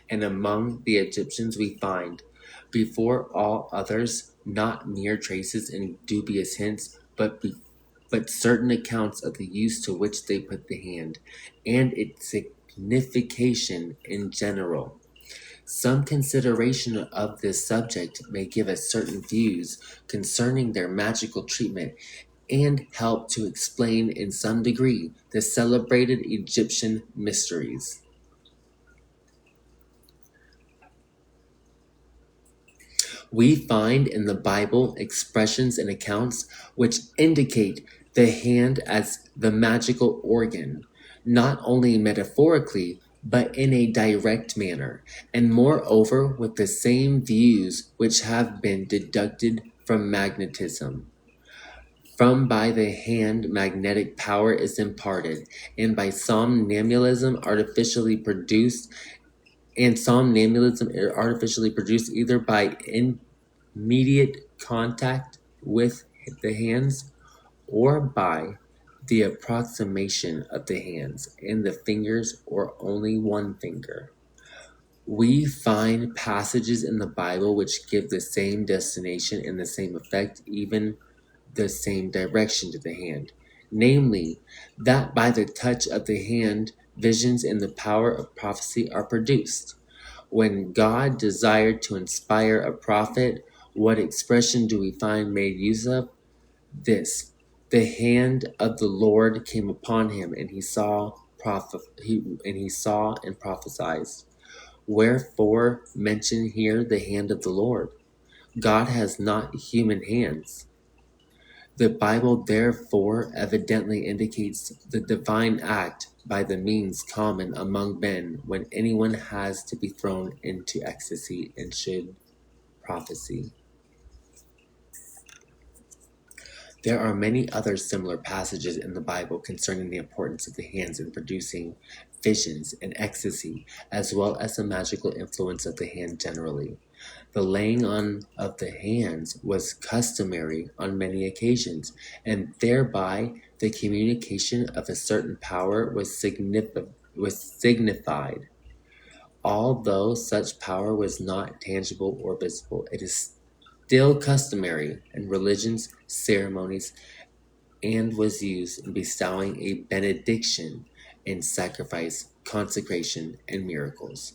and among the Egyptians we find, before all others, not mere traces and dubious hints, but certain accounts of the use to which they put the hand, and its signification in general. Some consideration of this subject may give us certain views concerning their magical treatment and help to explain in some degree the celebrated Egyptian mysteries. We find in the Bible expressions and accounts which indicate the hand as the magical organ, not only metaphorically, but in a direct manner, and moreover with the same views which have been deducted from magnetism. From by the hand magnetic power is imparted, and by somnambulism artificially produced, either by immediate contact with the hands or by the approximation of the hands and the fingers or only one finger. We find passages in the Bible which give the same destination and the same effect, even the same direction to the hand, namely, that by the touch of the hand, visions and the power of prophecy are produced. When God desired to inspire a prophet, what expression do we find made use of? This: the hand of the Lord came upon him, and he saw and prophesied. Wherefore mention here the hand of the Lord? God has not human hands. The Bible therefore evidently indicates the divine act by the means common among men when anyone has to be thrown into ecstasy and should prophesy. There are many other similar passages in the Bible concerning the importance of the hands in producing visions and ecstasy, as well as the magical influence of the hand generally. The laying on of the hands was customary on many occasions, and thereby the communication of a certain power was signified. Although such power was not tangible or visible, it is still customary in religions, ceremonies, and was used in bestowing a benediction in sacrifice, consecration, and miracles.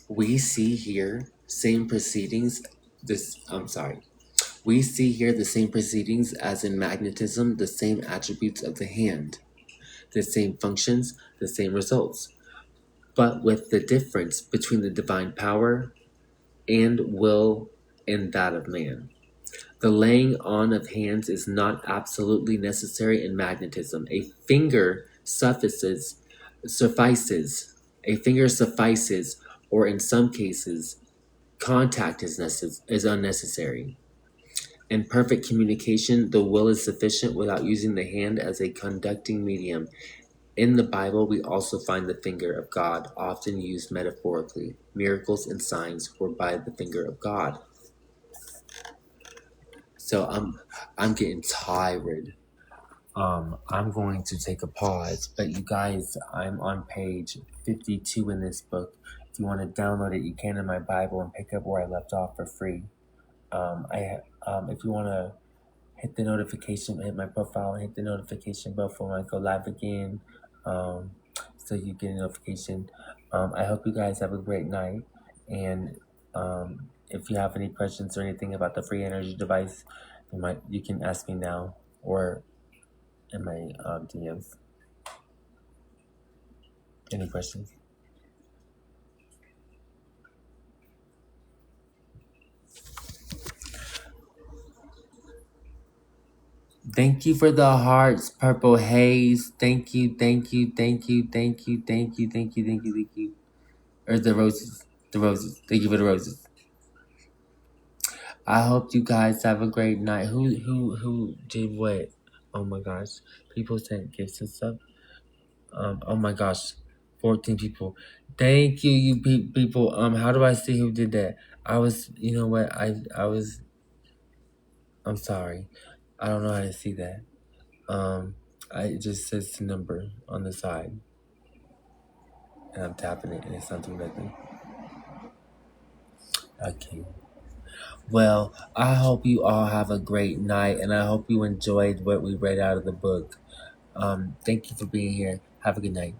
We see here same proceedings. This I'm sorry. We see here the same proceedings as in magnetism, the same attributes of the hand, the same functions, the same results, but with the difference between the divine power and will and that of man. The laying on of hands is not absolutely necessary in magnetism. A finger suffices. A finger suffices, or in some cases, contact is unnecessary. In perfect communication, the will is sufficient without using the hand as a conducting medium. In the Bible, we also find the finger of God often used metaphorically. Miracles and signs were by the finger of God. So I'm getting tired. I'm going to take a pause, but you guys, I'm on page 52 in this book. If you want to download it, you can in my Bible and pick up where I left off for free. If you want to hit the notification, hit my profile, and hit the notification bell for when I go live again, so you get a notification. I hope you guys have a great night, and if you have any questions or anything about the free energy device, you can ask me now or in my DMs. Any questions? Thank you for the hearts, Purple Haze. Thank you, thank you, thank you, thank you, thank you, thank you, thank you, thank you. Or the roses. The roses. Thank you for the roses. I hope you guys have a great night. Who did what? Oh my gosh. People sent gifts and stuff. Oh my gosh. 14 people. Thank you, you people. How do I see who did that? You know what? I'm sorry. I don't know how to see that. It just says the number on the side. And I'm tapping it and it's not doing nothing. Okay. Well, I hope you all have a great night and I hope you enjoyed what we read out of the book. Thank you for being here. Have a good night.